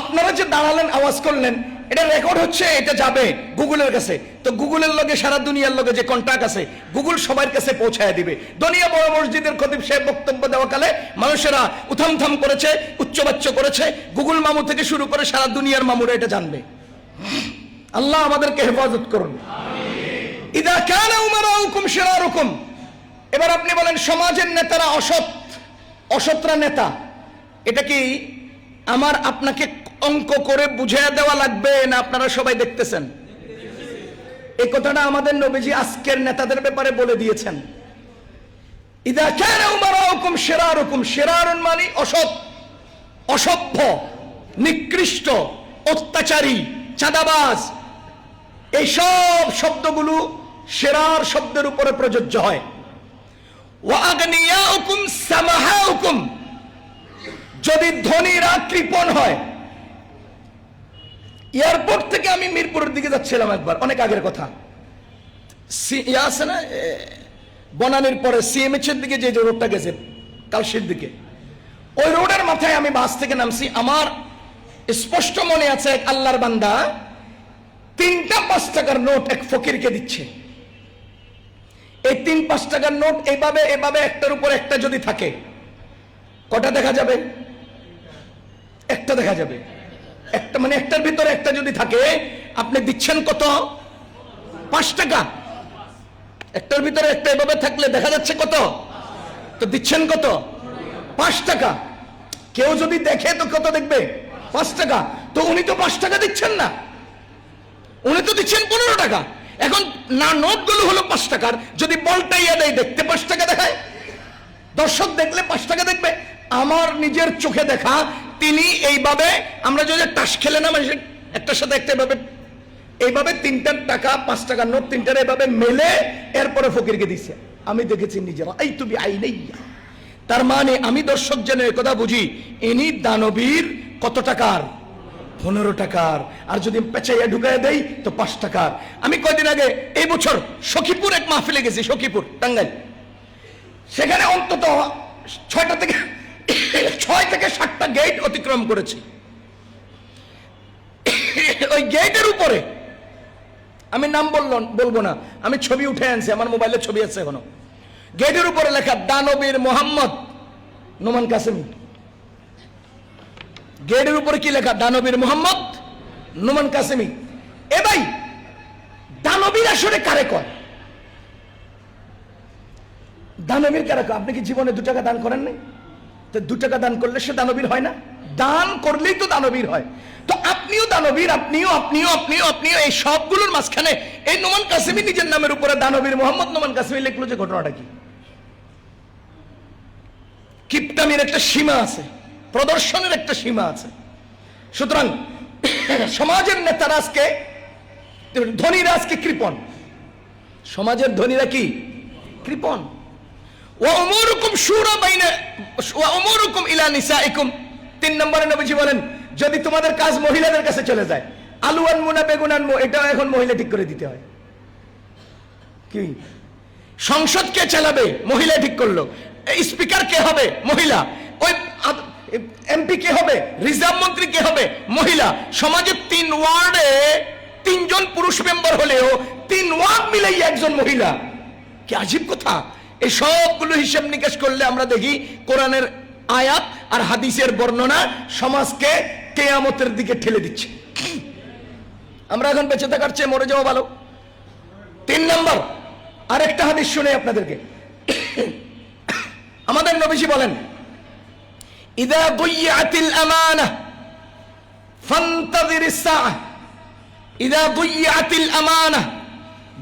আপনারা যে দাঁড়ালেন আওয়াজ করলেন, এটা রেকর্ড হচ্ছে, এটা যাবে গুগলের কাছে। তো গুগলের লগে সারা দুনিয়ার লগে যে কন্টাক্ট আছে, গুগল সবার কাছে পৌঁছায় দিবে। দুনিয়া বড় মসজিদের খতিব সাহেব বক্তব্য দেওয়া কালে মানুষেরা উথামথাম করেছে, উচ্চবাচ্য করেছে, গুগল মামু থেকে শুরু করে সারা দুনিয়ার মামুরা এটা জানবে। আল্লাহ আমাদেরকে হেফাজত করুন। ইদা কানা উমারাউকুম শিরারুকুম, এবার আপনি বলেন সমাজের নেতারা অসৎরা নেতা, এটা কি আমার আপনাকে অঙ্ক করে বুঝিয়ে দেওয়া লাগবে না আপনারা সবাই দেখতেছেন? এই কথাটা আমাদের নবীজি আজকের নেতাদের ব্যাপারে বলে দিয়েছেন। ইদা কানা উমারাউকুম শিরারুকুম, শিরারুন মানে অসৎ, অসভ্য, নিকৃষ্ট, অত্যাচারী, চাঁদাবাজ, এই সব শব্দগুলো শিরার শব্দের উপরে প্রযোজ্য হয়। ওয়া আগনিয়াউকুম সামাহাউকুম, যদি ধনীরা কৃপণ হয়। এয়ারপোর্ট থেকে আমি মিরপুরের দিকে যাচ্ছিলাম একবার, অনেক আগের কথা, আছে না বনানীর পরে সিএমএইচ এর দিকে যে রোডটা গেছে কালশির দিকে, ওই রোডের মাথায় আমি বাস থেকে নামছি। আমার স্পষ্ট মনে আছে এক আল্লাহর বান্দা 3টা 5 টাকার নোট এক ফকিরকে দিচ্ছে। এই 3-5 টাকার নোট এইভাবে এভাবে একটার উপর একটা যদি থাকে, কটা দেখা যাবে? একটা দেখা যাবে। একটা মানে একটার ভিতরে একটা যদি থাকে, আপনি দিচ্ছেন কত? 5 টাকা। একটার ভিতরে একটা এভাবে থাকলে দেখা যাচ্ছে কত? তো দিচ্ছেন কত? 5 টাকা। কেউ যদি দেখে তো কত দেখবে? 5 টাকা। তো উনি তো 5 টাকা দিচ্ছেন না, উনি তো দিচ্ছেন 15 টাকা। এখন না নোটগুলো হলো 5 টাকার, যদি বলটাইয়া দেয় দেখতে 5 টাকা দেখায়, দর্শক দেখলে 5 টাকা দেখবে। আমার নিজের চোখে দেখা, তিনি এইভাবে, আমরা যদি টাস খেলে না মানে একটার সাথে একটা এইভাবে 3টা টাকা 5 টাকার নোট 3টার এইভাবে মেলে এরপরে ফকিরকে দিচ্ছে। আমি দেখেছি নিজেরা, এই তুমি আই নেই। তার মানে আমি দর্শক যেন একথা বুঝি, ইনি দানবীর কত টাকার? 15 টাকার। আর যদি পেঁচাইয়া ঢুকাইয়া দেই তো 5 টাকার। আমি কয়দিন আগে এই বছর সখীপুর এক মাহফিলে গেছি, সখীপুর টাঙ্গাইল। সেখানে অন্তত 6 থেকে 7টা গেট অতিক্রম করেছি। ওই গেটের উপরে, আমি নাম বলবো না, আমি ছবি উঠে আনছি, আমার মোবাইলে ছবি আছে এখনো। গেটের উপরে লেখা দানবীর মোহাম্মদ নোমান কাসেমি। গেটের উপরে কি লেখা? দানবীর মোহাম্মদ নোমান কাসেমি। এ ভাই, দানবীর আসলে কারে কয়? দানবীর কারে কয়? আপনি কি জীবনে 2 টাকা দান করেন নাই? তো 2 টাকা দান করলে সে দানবীর হয় না? দান করলেই তো দানবীর হয়। তো আপনিও দানবীর, আপনিও এই সবগুলোর মাঝখানে এই নোমান কাসেমি নিজের নামের উপরে দানবীর মোহাম্মদ নোমান কাসেমি লিখলো, যে ঘটনাটা কি? কিপটামির একটা সীমা আছে, প্রদর্শনের একটা সীমা আছে। সুতরাং সমাজের নেতারা আজকে, ধনীরা আজকে কৃপণ। সমাজের ধনীরা কি? কৃপণ। ওয়া উমুরুকুম শুরা বাইনা ওয়া উমুরুকুম ইলা নিসাইকুম। 3 নম্বরে নবীজি বলেন, যদি তোমাদের কাজ মহিলাদের কাছে চলে যায়, আলু আনমু না বেগুন আনমু, এটাও এখন মহিলা ঠিক করে দিতে হয়। কি সংসদ কে চালাবে? মহিলা ঠিক করলো। স্পিকার কে হবে? মহিলা। ওই এমপি কে হবে? রিজার্ভ মন্ত্রী কে হবে? মহিলা। সমাজের 3 ওয়ার্ডে 3 জন পুরুষ মেম্বার হলেও 3 ওয়ার্ড মিলেই একজন মহিলা। কি আজীব কথা! এই সবগুলো হিসাব নিকাশ করলে আমরা দেখি কোরআনের আয়াত আর হাদিসের বর্ণনা সমাজকে কিয়ামতের দিকে ঠেলে দিচ্ছে। আমরা এখন বেঁচে থাকার চেয়ে মরে যাওয়া ভালো। 3 নম্বর আরেকটা হাদিস শুনে আপনাদেরকে। আমাদের নবীজি বলেন, ইদা দুইয়াতিল আমানাহ ফান্তাযিরিস সাআহ। ইদা দুইয়াতিল আমানাহ,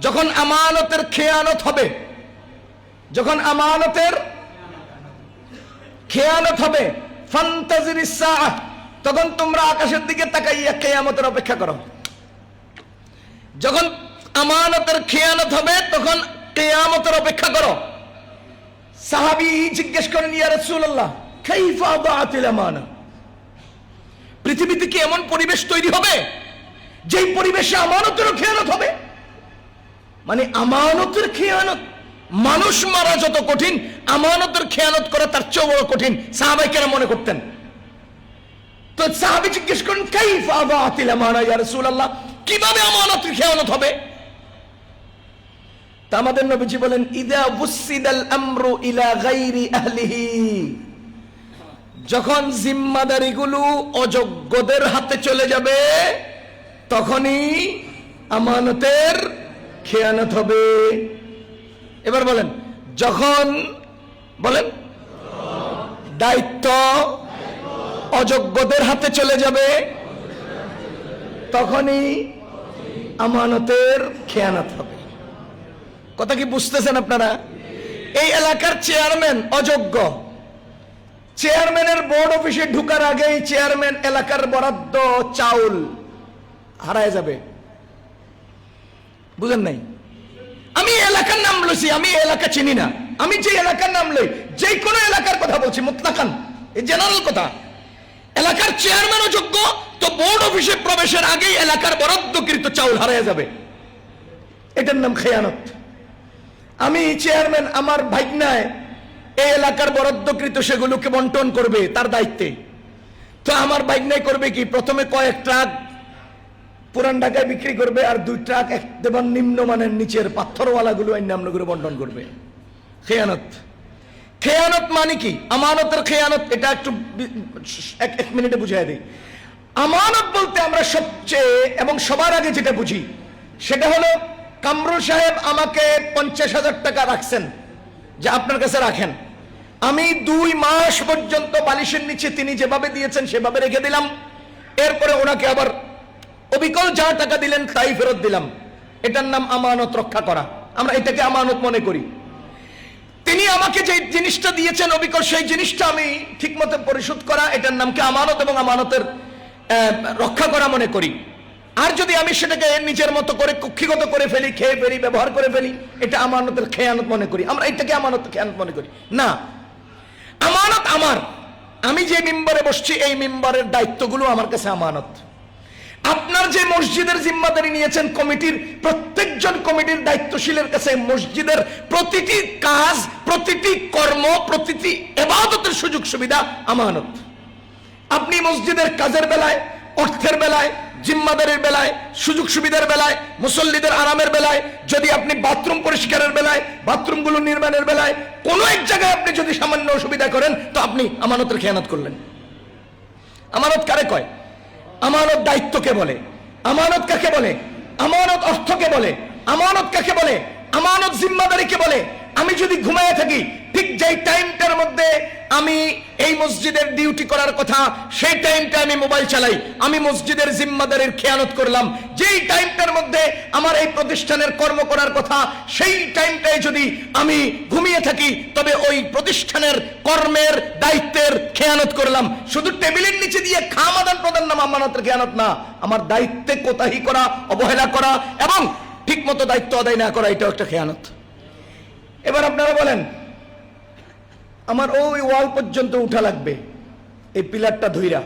যখন আমানতের খেয়ানত হবে, যখন আমানতের খেয়ানত হবে, ফান্তাযিরিস সাআহ, তখন তোমরা আকাশের দিকে তাকাইয়া কিয়ামতের অপেক্ষা করো। যখন আমানতের খেয়ানত হবে তখন কিয়ামতের অপেক্ষা করো। সাহাবী জিজ্ঞেস করেন, ইয়া রাসূলুল্লাহ কাইফা আদাআতিল আমানা? পৃথিবীতে কি এমন পরিবেশ তৈরি হবে যেই পরিবেশে আমানতেরও খেয়ানত হবে? মানে আমানতের খেয়ানত, মানুষ মারা যত কঠিন, আমানতের খেয়ানত করা তার চেয়ে বড় কঠিন, সাহাবায়ে কেরাম মনে করতেন। তো সাহাবী জিজ্ঞেস করেন, কাইফা আদাআতিল আমানা ইয়া রাসূলুল্লাহ, কিভাবে আমানতের খেয়ানত হবে? তা আমাদের নবীজি বলেন, ইদা বুসিদাল আমরু ইলা গায়রি আহলিহি, যখন জিম্মাদারিগুলো অযোগ্যদের হাতে চলে যাবে, তখনই আমানতের খেয়ানত হবে। এবার বলেন, যখন বলেন দায়িত্ব অযোগ্যদের হাতে চলে যাবে তখনই আমানতের খেয়ানত হবে। কথা কি বুঝতেছেন আপনারা? এই এলাকার চেয়ারম্যান অযোগ্য, চেয়ারম্যানের বোর্ড অফিসে ঢুকার আগেই চেয়ারম্যান এলাকার বরাদ্দ চাউল হারায় যাবে। বুঝেন নাই? আমি এলাকার নাম লইছি, আমি এলাকা চিনি না, আমি যে এলাকার নাম লই, যে কোনো এলাকার কথা বলছি, মুতলাকান এই জেনারেল কথা। এলাকার চেয়ারম্যান অযোগ্য তো বোর্ড অফিসে প্রবেশের আগেই এলাকার বরাদ্দকৃত চাউল হারিয়ে যাবে, এটার নাম খেয়ানত। আমি চেয়ারম্যান, আমার ভাইগনায় এই এলাকার বরাদ্দকৃত সেগুলোকে বন্টন করবে তার দায়িত্বে। তো আমার ভাইগনায় করবে কি, প্রথমে কয়েক ট্রাক পুরান ঢাকায় বিক্রি করবে আর 2 ট্রাক একদম নিম্নমানের নিচের পাথরওয়ালাগুলো অন্য করে বন্টন করবে। খেয়ানত। খেয়ানত মানে কি? আমানতের খেয়ানত, এটা একটু এক মিনিটে বুঝিয়ে দিই। আমানত বলতে আমরা সবচেয়ে এবং সবার আগে যেটা বুঝি সেটা হলো, কামরুল সাহেব আমাকে 50,000 টাকা রাখছেন, যে আপনার কাছে রাখেন, আমি 2 মাস পর্যন্ত বালিশের নিচে তিনি যেভাবে দিয়েছেন সেভাবে রেখে দিলাম। এরপরে ওনাকে আবার অবিকল যা টাকা দিলেন তাই ফেরত দিলাম। এটার নাম আমানত রক্ষা করা। আমরা এটাকে আমানত মনে করি। তিনি আমাকে যে জিনিসটা দিয়েছেন অবিকল, সেই জিনিসটা আমি ঠিকমতো পরিশোধ করা, এটার নাম কি আমানত এবং আমানতের রক্ষা করা মনে করি। আর যদি আমি সেটাকে নিজের মতো করে কুক্ষিগত করে ফেলি, খেয়ে ফেলি, ব্যবহার করে ফেলি, এটা আমানতের খেয়ানত মনে করি। আমরা এটাকে আমানত খেয়ানত মনে করি না। আমানত আমার, আমি যে মিম্বরে বসছি এই মিম্বরের দায়িত্বগুলো আমার কাছে আমানত। আপনার যে মসজিদের জিম্মাদারি নিয়েছেন, কমিটির প্রত্যেকজন কমিটির দায়িত্বশীলের কাছে মসজিদের প্রতিটি কাজ, প্রতিটি কর্ম, প্রতিটি ইবাদতের সুযোগ সুবিধা আমানত। আপনি মসজিদের কাজের বেলায়, অর্থের বেলায়, জিম্মাদারির বেলায়, সুযোগ সুবিধার বেলায়, মুসল্লিদের আরামের বেলায়, যদি আপনি বাথরুম পরিষ্কারের বেলায়, বাথরুমগুলো নির্মাণের বেলায় কোনো এক জায়গায় আপনি যদি সামান্য অসুবিধা করেন, তো আপনি আমানতের খেয়ানত করলেন। আমানত কারে কয়? আমানত দায়িত্বকে বলে। আমানত কাকে বলে? আমানত অর্থকে বলে। আমানত কাকে বলে? আমানত জিম্মাদারিকে বলে। আমি যদি ঘুমায় থাকি, ঠিক যেই টাইমটার মধ্যে আমি এই মসজিদের ডিউটি করার কথা, সেই টাইমটা আমি মোবাইল চালাই, আমি মসজিদের জিম্মাদারির খেয়ানত করলাম। যেই টাইমটার মধ্যে আমার এই প্রতিষ্ঠানের কর্ম করার কথা, সেই টাইমটায় যদি আমি ঘুমিয়ে থাকি, তবে ওই প্রতিষ্ঠানের কর্মের দায়িত্বের খেয়ানত করলাম। শুধু টেবিলের নিচে দিয়ে খাম আদান প্রদান নাম আমানতের খেয়ানত না, আমার দায়িত্বে কোতাহি করা, অবহেলা করা এবং ঠিক মতো দায়িত্ব আদায় না করা, এটাও একটা খেয়ানত। এবার আপনারা বলেন, আমার ওই ওয়াল পর্যন্ত উঠা লাগবে, এই পিলারটা ধইরা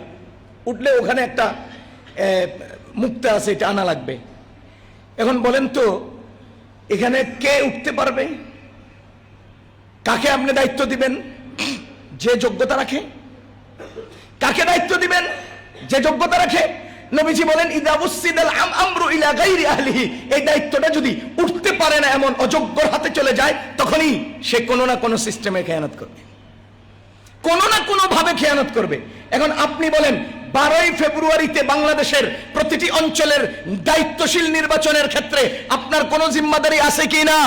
উঠলে ওখানে একটা মুক্তা আছে, এটা আনা লাগবে। এখন বলেন তো, এখানে কে উঠতে পারবে? কাকে আপনি দায়িত্ব দিবেন? যে যোগ্যতা রাখে। কাকে দায়িত্ব দিবেন? যে যোগ্যতা রাখে। নবীজি বলেন, ইদা উসিদাল আমরু ইলা গায়রি আহলিহি, এই দায়িত্বটা যদি উঠতে পারে না, এমন অযোগ্যর হাতে চলে যায়, তখনই সে কোনো না কোনো সিস্টেমে খেয়ানত করবে, কোনো না কোনো ভাবে খেয়ানত করবে। এখন আপনি বলেন, 12ই ফেব্রুয়ারিতে বাংলাদেশের প্রতিটি অঞ্চলের দায়িত্বশীল নির্বাচনের ক্ষেত্রে আপনার কোনো জিম্মাদারি আছে কি না?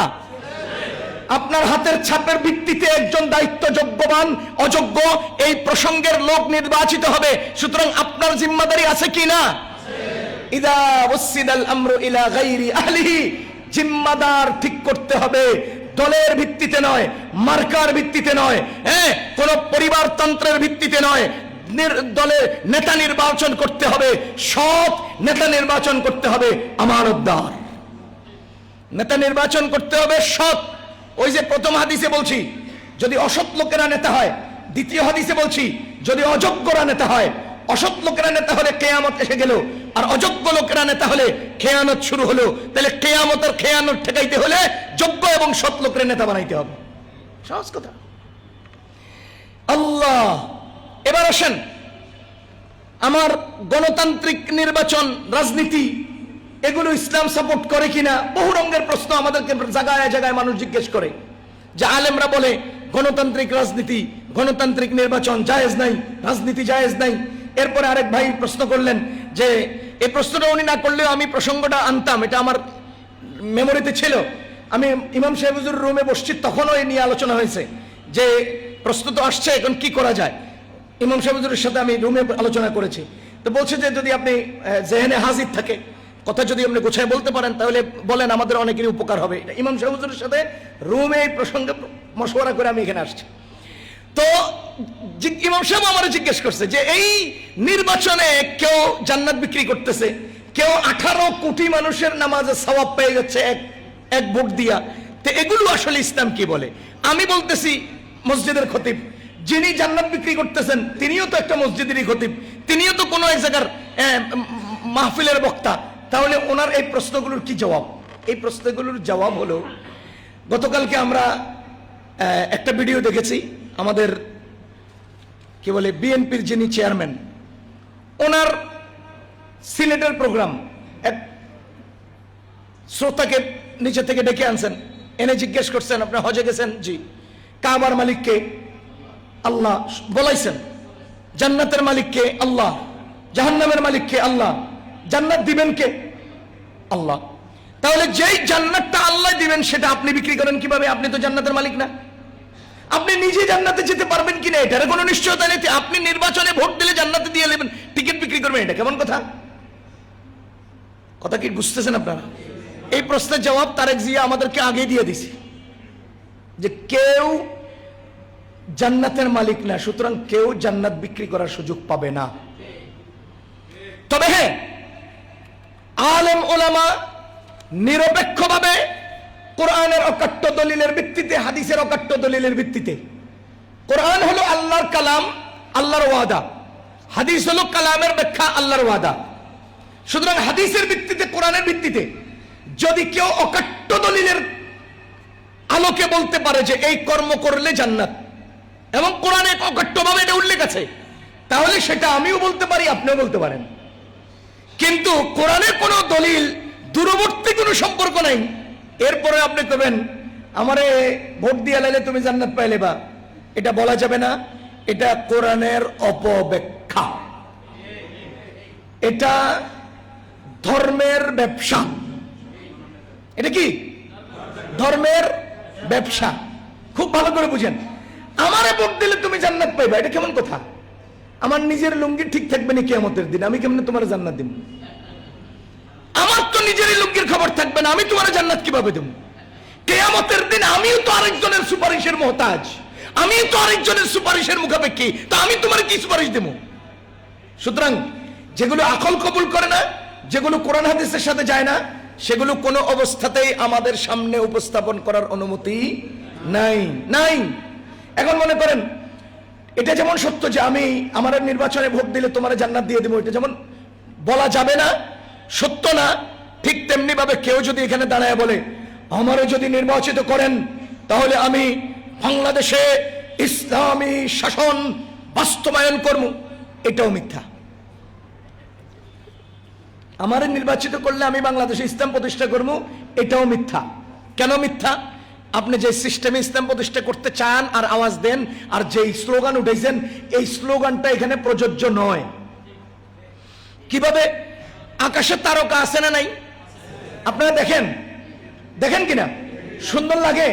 আপনার হাতের ছাপের ভিত্তিতে একজন দায়িত্বযোগ্যবান অযোগ্য এই প্রসঙ্গের লোক নির্বাচিত হবে। সুতরাং আপনার জিম্মাদারি আছে কি না? ইদা ওয়াসিদাল আমরু ইলা গায়রি আহলিহি, জিম্মাদার ঠিক করতে হবে, দলের ভিত্তিতে নয়, মার্কার ভিত্তিতে নয়, কোন পরিবারতন্ত্রের ভিত্তিতে নয়। দলের নেতা নির্বাচন করতে হবে, সৎ নেতা নির্বাচন করতে হবে, আমানতদার নেতা নির্বাচন করতে হবে, সৎ। ওই যে প্রথম হাদিসে বলছি, যদি অসৎ লোকেরা নেতা হয়। দ্বিতীয় হাদিসে বলছি, যদি অযোগ্যরা নেতা হয়। অসৎ লোকেরা নেতা হলে কেয়ামত এসে গেল, আর অযোগ্য লোকেরা নেতা হলে খেয়ানত শুরু হলো। তাহলে কেয়ামতের খেয়ানত ঠেকাইতে হলে যোগ্য এবং সৎ লোকের নেতা বানাইতে হবে। সহজ কথা। আল্লাহ, এবার আসেন, আমার গণতান্ত্রিক নির্বাচন, রাজনীতি, এগুলো ইসলাম সাপোর্ট করে কিনা? বহু রঙের প্রশ্ন আমাদেরকে জায়গায় জায়গায় মানুষ জিজ্ঞেস করে। যে আলেমরা বলে গণতান্ত্রিক রাজনীতি, গণতান্ত্রিক নির্বাচন জায়েজ নাই, রাজনীতি জায়েজ নাই। এরপরে আরেক ভাই প্রশ্ন করলেন যে এই প্রশ্নটা উনি না করলেও আমি প্রসঙ্গটা আনতাম, এটা আমার মেমোরিতে ছিল। আমি ইমাম সাহেব হুজুরের রুমে বসছি, তখনও এই নিয়ে আলোচনা হয়েছে যে প্রশ্ন তো আসছে, এখন কি করা যায়। ইমাম সাহেব হুজুরের সাথে আমি রুমে আলোচনা করেছি, তো বলছে যে যদি আপনি জেহেনে হাজির থাকে, কথা যদি আপনি গোছায় বলতে পারেন তাহলে বলেন, আমাদের অনেকেরই উপকার হবে। ইমাম সাহেব হুজুরের সাথে রুমে এই প্রসঙ্গে মশওয়ারা করে আমি এখানে আসছি। তো ইমাম সাহেব আমার জিজ্ঞেস করছে যে এই নির্বাচনে কেউ জান্নাত বিক্রি করতেছে, কেউ 18 কোটি মানুষের নামাজে সওয়াব পেয়ে যাচ্ছে এক ভোট দিয়া, তো এগুলো আসলে ইসলাম কি বলে? আমি বলতেছি মসজিদের খতিব, যিনি জান্নাত বিক্রি করতেছেন তিনিও তো একটা মসজিদেরই খতিব, তিনিও তো কোনো এক জায়গার মাহফিলের বক্তা। তাহলে ওনার এই প্রশ্নগুলোর কি জবাব? এই প্রশ্নগুলোর জবাব হলো, গতকালকে আমরা একটা ভিডিও দেখেছি, আমাদের কি বলে বিএনপির যিনি চেয়ারম্যান, ওনার সিলেটের প্রোগ্রাম, এক শ্রোতাকে নিচে থেকে ডেকে আনছেন, এনে জিজ্ঞেস করছেন আপনি হজে গেছেন? জি। কাবার মালিককে? আল্লাহ। বলাইছেন জান্নাতের মালিককে? আল্লাহ। জাহান্নামের মালিককে? আল্লাহ। জান্নাত দিবেন কে? আল্লাহ। তাহলে যেই জান্নাতটা আল্লাহ দিবেন সেটা আপনি বিক্রি করেন কিভাবে? আপনি তো জান্নাতের মালিক না। আপনি নিজে জান্নাতে যেতে পারবেন কিনা এটার কোনো নিশ্চয়তা নেই। আপনি নির্বাচনে ভোট দিলে জান্নাতে দিয়ে নেবেন, টিকিট বিক্রি করবেন, এটা কেমন কথা? কথা কি বুঝতেছেন আপনারা? এই প্রশ্নের জবাব তারেক জিয়া আমাদেরকে আগে দিয়ে দিছে যে কেউ জান্নাতের মালিক না, সুতরাং কেউ জান্নাত বিক্রি করার সুযোগ পাবে না। তবে হ্যাঁ, আলেম ওলামা নিরপেক্ষভাবে কোরআনের অকাট্য দলিলের ভিত্তিতে, হাদিসের অকাট্য দলিলের ভিত্তিতে, কোরআন হলো আল্লাহর কালাম, আল্লাহর ওয়াদা, হাদিস হলো কালামের ব্যাখ্যা, আল্লাহর ওয়াদা। সুতরাং হাদিসের ভিত্তিতে, কোরআনের ভিত্তিতে যদি কেউ অকাট্য দলিলের আলোকে বলতে পারে যে এই কর্ম করলে জান্নাত, এবং কোরআনে অকাট্যভাবে এটা উল্লেখ আছে, তাহলে সেটা আমিও বলতে পারি, আপনিও বলতে পারেন। কিন্তু কোরআনের কোনো দলিল দূরবর্তী কোনো সম্পর্ক নাই, এরপরে আপনি কবেন আমারে ভোট দিয়ে লাইলে তুমি জান্নাত পাইলে, বা এটা বলা যাবে না। এটা কোরআনের অপব্যাখ্যা, এটা ধর্মের ব্যবসা। এটা কি? ধর্মের ব্যবসা। খুব ভালো করে বুঝেন। আমারে ভোট দিলে তুমি জান্নাত পাইবা, এটা কেমন কথা? আমার নিজের লুঙ্গি ঠিক থাকবে না কিয়ামতের দিন, আমি কেমনে তোমার জান্নাত দিব? আমার তো নিজেরই লুঙ্গির খবর থাকবে না, আমি তোমার জান্নাত কিভাবে দেব? কিয়ামতের দিন আমিও তো আরেকজনের সুপারিশের মোহতাজ, আমিও তো আরেকজনের সুপারিশের মুখাপেক্ষী, তো আমি তোমার কি সুপারিশ দেব? সুতরাং যেগুলো আকল কবুল করে না, যেগুলো কোরআন হাদিসের সাথে যায় না, সেগুলো কোনো অবস্থাতেই আমাদের সামনে উপস্থাপন করার অনুমতি নাই। নাই। এখন মনে করেন এটা যেমন সত্য যে আমি আমার নির্বাচনে ভোট দিলে তোমার জান্নাত দিয়ে দেবো, এটা যেমন বলা যাবে না, সত্য না, ঠিক তেমনি ভাবে কেউ যদি এখানে দাঁড়ায় বলে আমারে যদি নির্বাচিত করেন তাহলে আমি বাংলাদেশে ইসলামী শাসন বাস্তবায়ন করব, এটাও মিথ্যা। আমারে নির্বাচিত করলে আমি বাংলাদেশে ইসলাম প্রতিষ্ঠা করব, এটাও মিথ্যা। কেন মিথ্যা? আপনি যে সিস্টেমে ইসলাম প্রতিষ্ঠা করতে চান আর আওয়াজ দেন আর যে স্লোগান উঠেছেন, এই স্লোগানটা এখানে প্রযোজ্য নয়। কিভাবে? আকাশে তারকা আছে না নাই? আপনারা দেখেন, দেখেন কিনা? সুন্দর লাগে?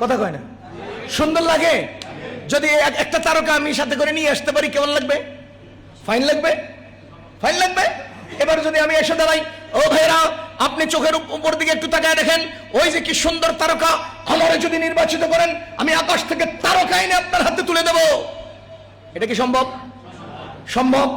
কথা কয় না? সুন্দর লাগে? যদি একটা তারকা আমি সাথে করে নিয়ে আসতে পারি কেমন লাগবে? ফাইন লাগবে? ফাইন লাগবে? এবার যদি আমি এসে দাঁড়াই, ও ভাইরা আপনি চোখের উপর দিকে একটু তাকায় দেখেন, ওই যে কি সুন্দর তারকা, আমারে যদি নির্বাচিত করেন আমি আকাশ থেকে তারকা এনে আপনার হাতে তুলে দেব, এটা কি সম্ভব? সম্ভব?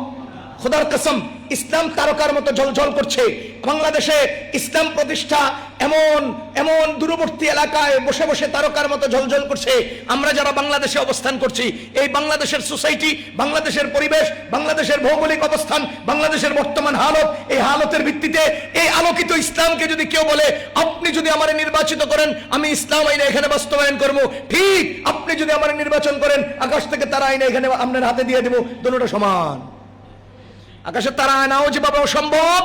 খোদার কসম, ইসলাম তারকার মতো ঝলঝল করছে। বাংলাদেশে ইসলাম প্রতিষ্ঠা এমন এমন দূরবর্তী এলাকায় বসে বসে তারকার মতো ঝলঝল করছে। আমরা যারা বাংলাদেশে অবস্থান করছি, এই বাংলাদেশের সোসাইটি, বাংলাদেশের পরিবেশ, বাংলাদেশের ভৌগোলিক অবস্থান, বাংলাদেশের বর্তমান হালত, এই হালতের ভিত্তিতে এই আলোকিত ইসলামকে যদি কেউ বলে আপনি যদি আমারে নির্বাচিত করেন আমি ইসলাম আইনে এখানে বাস্তবায়ন করবো, ঠিক আপনি যদি আমারে নির্বাচন করেন আকাশ থেকে তারা আইনে এখানে আপনার হাতে দিয়ে দেবো, দুটোটা সমান। আকাশে তারা আনাও যেভাবে অসম্ভব,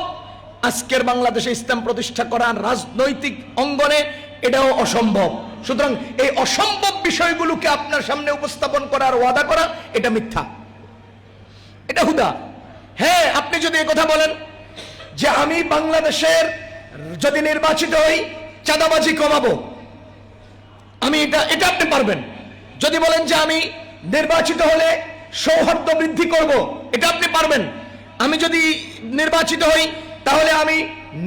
আজকের বাংলাদেশে ইসলাম প্রতিষ্ঠা করা রাজনৈতিক অঙ্গনে এটাও অসম্ভব। সুতরাং এই অসম্ভব বিষয়গুলোকে আপনার সামনে উপস্থাপন করার ওয়াদা করা, এটা মিথ্যা, এটা হুদা। হ্যাঁ, আপনি যদি এই কথা বলেন যে আমি বাংলাদেশের যদি নির্বাচিত হই চাঁদাবাজি কমাবো, আমি এটা আপনি পারবেন। যদি বলেন যে আমি নির্বাচিত হলে সৌহার্দ্য বৃদ্ধি করব, এটা আপনি পারবেন। আমি যদি নির্বাচিত হই তাহলে আমি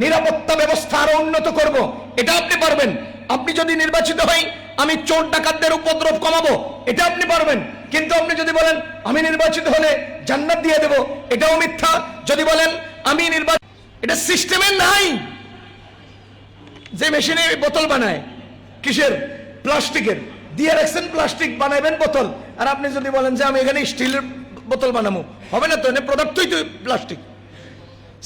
নিরাপত্তা ব্যবস্থা আরো উন্নত করব, এটা আপনি পারবেন। আপনি যদি নির্বাচিত হই আমি চোর ডাকাতদের উপদ্রব কমাবো, এটা আপনি পারবেন। কিন্তু আপনি যদি বলেন আমি নির্বাচিত হলে জান্নাত দিয়ে দেব, এটাও মিথ্যা। যদি বলেন আমি নির্বাচিত, এটা সিস্টেমের নাই। যে মেশিনে বোতল বানায়, কিসের? প্লাস্টিকের, দিয়ে রাখছেন প্লাস্টিক, বানাবেন বোতল। আর আপনি যদি বলেন যে আমি এখানে স্টিলের বোতল বানাবো, হবে না তো, এখানে পদার্থই তো প্লাস্টিক।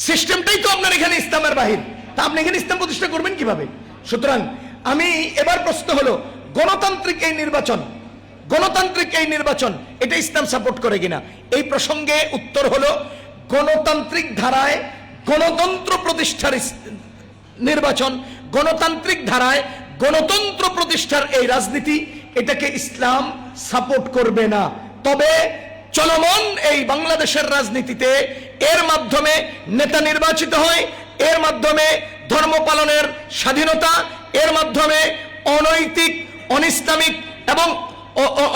সিস্টেমটাই তো আপনার এখানে ইসলামের বাহির, তা আপনি এখানে ইসলাম প্রতিষ্ঠা করবেন কিভাবে? সুতরাং আমি এবার প্রশ্ন হলো, গণতান্ত্রিক এই নির্বাচন এটা ইসলাম সাপোর্ট করে কিনা? এই প্রসঙ্গে উত্তর হলো, গণতান্ত্রিক ধারায় গণতন্ত্র প্রতিষ্ঠার নির্বাচন, গণতান্ত্রিক ধারায় গণতন্ত্র প্রতিষ্ঠার এই রাজনীতি, এটাকে ইসলাম সাপোর্ট করবে না। তবে চলমান এই বাংলাদেশের রাজনীতিতে এর মাধ্যমে নেতা নির্বাচিত হয়, এর মাধ্যমে ধর্ম পালনের স্বাধীনতা, এর মাধ্যমে অনৈতিক, অনিসলামিক এবং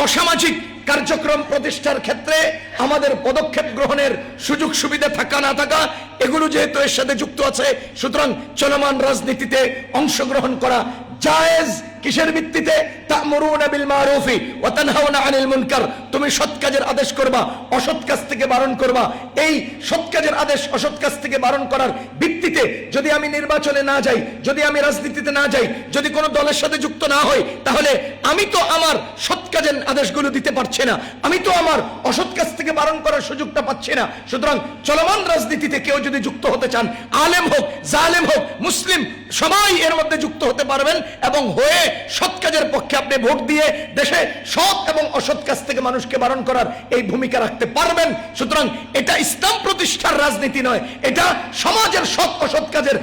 অসামাজিক কার্যক্রম প্রতিষ্ঠার ক্ষেত্রে আমাদের পদক্ষেপ গ্রহণের সুযোগ সুবিধা থাকা না থাকা, এগুলো যেহেতু এর সাথে যুক্ত আছে, সুতরাং চলমান রাজনীতিতে অংশগ্রহণ করা জায়েজ। কিসের ভিত্তিতে? তা'মুরুনা বিল মারুফি ওয়া তানহাউনা আনিল মুনকার, তুমি সৎ কাজের আদেশ করবা, অসৎ কাজ থেকে বারণ করবা। এই সৎ কাজের আদেশ, অসৎ কাজ থেকে বারণ করার ভিত্তিতে যদি আমি নির্বাচনে না যাই, যদি আমি রাজনীতিতে না যাই, যদি কোনো দলের সাথে যুক্ত না হই, তাহলে আমি তো আমার সৎ কাজের আদেশগুলো দিতে পারছি না, আমি তো আমার অসৎ কাজ থেকে বারণ করার সুযোগটা পাচ্ছি না। সুতরাং চলমান রাজনীতিতে কেউ যদি যুক্ত হতে চান, আলেম হোক, জালেম হোক, মুসলিম, সবাই এর মধ্যে যুক্ত হতে পারবেন এবং হয়ে সৎ কাজের পক্ষে আপনি ভোট দিয়ে দেশে সৎ এবং অসৎ কাজ থেকে মানুষকে বারণ করার এই ভূমিকা রাখতে পারবেন। সুতরাং এটা ইসলাম প্রতিষ্ঠার রাজনীতি নয়, এটা সমাজের সৎ অসৎ কাজের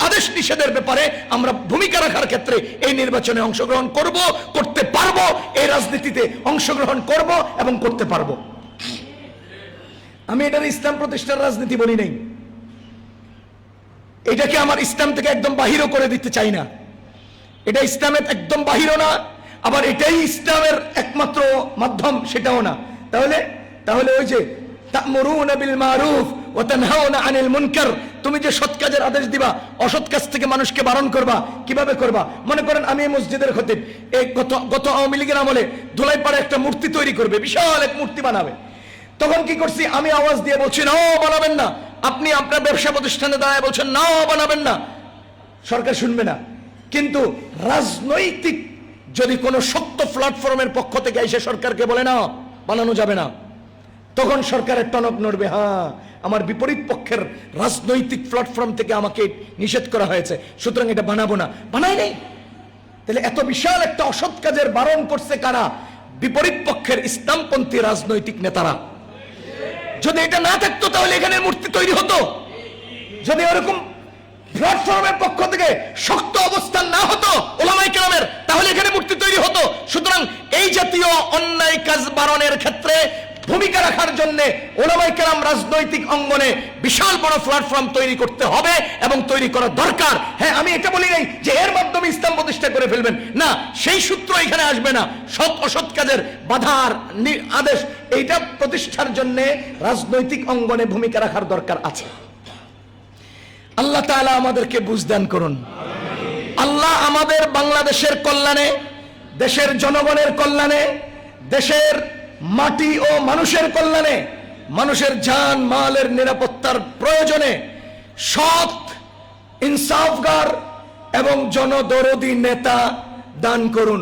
আদেশ নিষেধের ব্যাপারে আমরা ভূমিকা রাখার ক্ষেত্রে এই নির্বাচনে অংশগ্রহণ করব, করতে পারবো, এই রাজনীতিতে অংশগ্রহণ করব এবং করতে পারবো। আমি এটার ইসলাম প্রতিষ্ঠার রাজনীতি বলি নাই, এটাকে আমার ইসলাম থেকে একদম বাহিরও করে দিতে চাই না। এটা ইসলামের একদম বাহিরও না, আবার এটাই ইসলামের একমাত্র মাধ্যম, সেটাও না। তাহলে ওই যে তা'মুরুনা বিল মারুফ ওয়া তানহাউনা আনিল মুনকার, তুমি যে সৎ কাজের আদেশ দিবা, অসৎ কাজ থেকে মানুষকে বারণ করবা, কিভাবে করবা? মনে করেন আমি মসজিদের খতিব, এই গত আওয়ামী লীগের আমলে ধুলাইপাড়ে একটা মূর্তি তৈরি করবে, বিশাল এক মূর্তি বানাবে। তখন কি করছি? আমি আওয়াজ দিয়ে বলছি না বানাবেন না। আপনি আপনার ব্যবসা প্রতিষ্ঠানে দাঁড়ায় বলছেন না বানাবেন না, সরকার শুনবে না। কিন্তু রাজনৈতিক যদি কোনো শক্ত প্ল্যাটফর্মের পক্ষ থেকে এসে সরকারকে বলে না বানানো যাবে না, তখন সরকারের টনক নড়বে, হ্যাঁ আমার বিপরীত পক্ষের রাজনৈতিক প্ল্যাটফর্ম থেকে আমাকে নিষেধ করা হয়েছে, সুতরাং এটা বানাবো না। বানাই নাই। তাহলে এত বিশাল একটা অসৎ কাজের বারণ করছে কারা? বিপরীত পক্ষের ইসলামপন্থী রাজনৈতিক নেতারা। যদি এটা না থাকতো তাহলে এখানে মূর্তি তৈরি হতো। যদি ওরকম প্ল্যাটফর্মের পক্ষ থেকে শক্ত অবস্থান না হতো ওলামায়ে কেরামের, তাহলে এখানে মূর্তি তৈরি হতো। সুতরাং এই জাতীয় অন্যায় কাজ বারণের ক্ষেত্রে ভূমিকা রাখার জন্য ওলামায়ে কেরাম রাজনৈতিক অঙ্গনে বিশাল বড় প্ল্যাটফর্ম তৈরি করতে হবে এবং তৈরি করা দরকার। হ্যাঁ, আমি এটা বলি নাই যে এর মাধ্যমে ইসলাম প্রতিষ্ঠা করে ফেলবেন, না, সেই সূত্র এখানে আসবে না। সৎ অসৎ কাজের বাধার আদেশ এইটা প্রতিষ্ঠার জন্য রাজনৈতিক অঙ্গনে ভূমিকা রাখার দরকার আছে। আল্লাহ তাআলা আমাদেরকে বুঝ দান করুন। আল্লাহ আমাদের বাংলাদেশের কল্যাণে, দেশের জনগণের কল্যাণে, দেশের মাটি ও মানুষের কল্যাণে, মানুষের জান মালের নিরাপত্তার প্রয়োজনে সৎ, ইনসাফগার এবং জনদরদী নেতা দান করুন।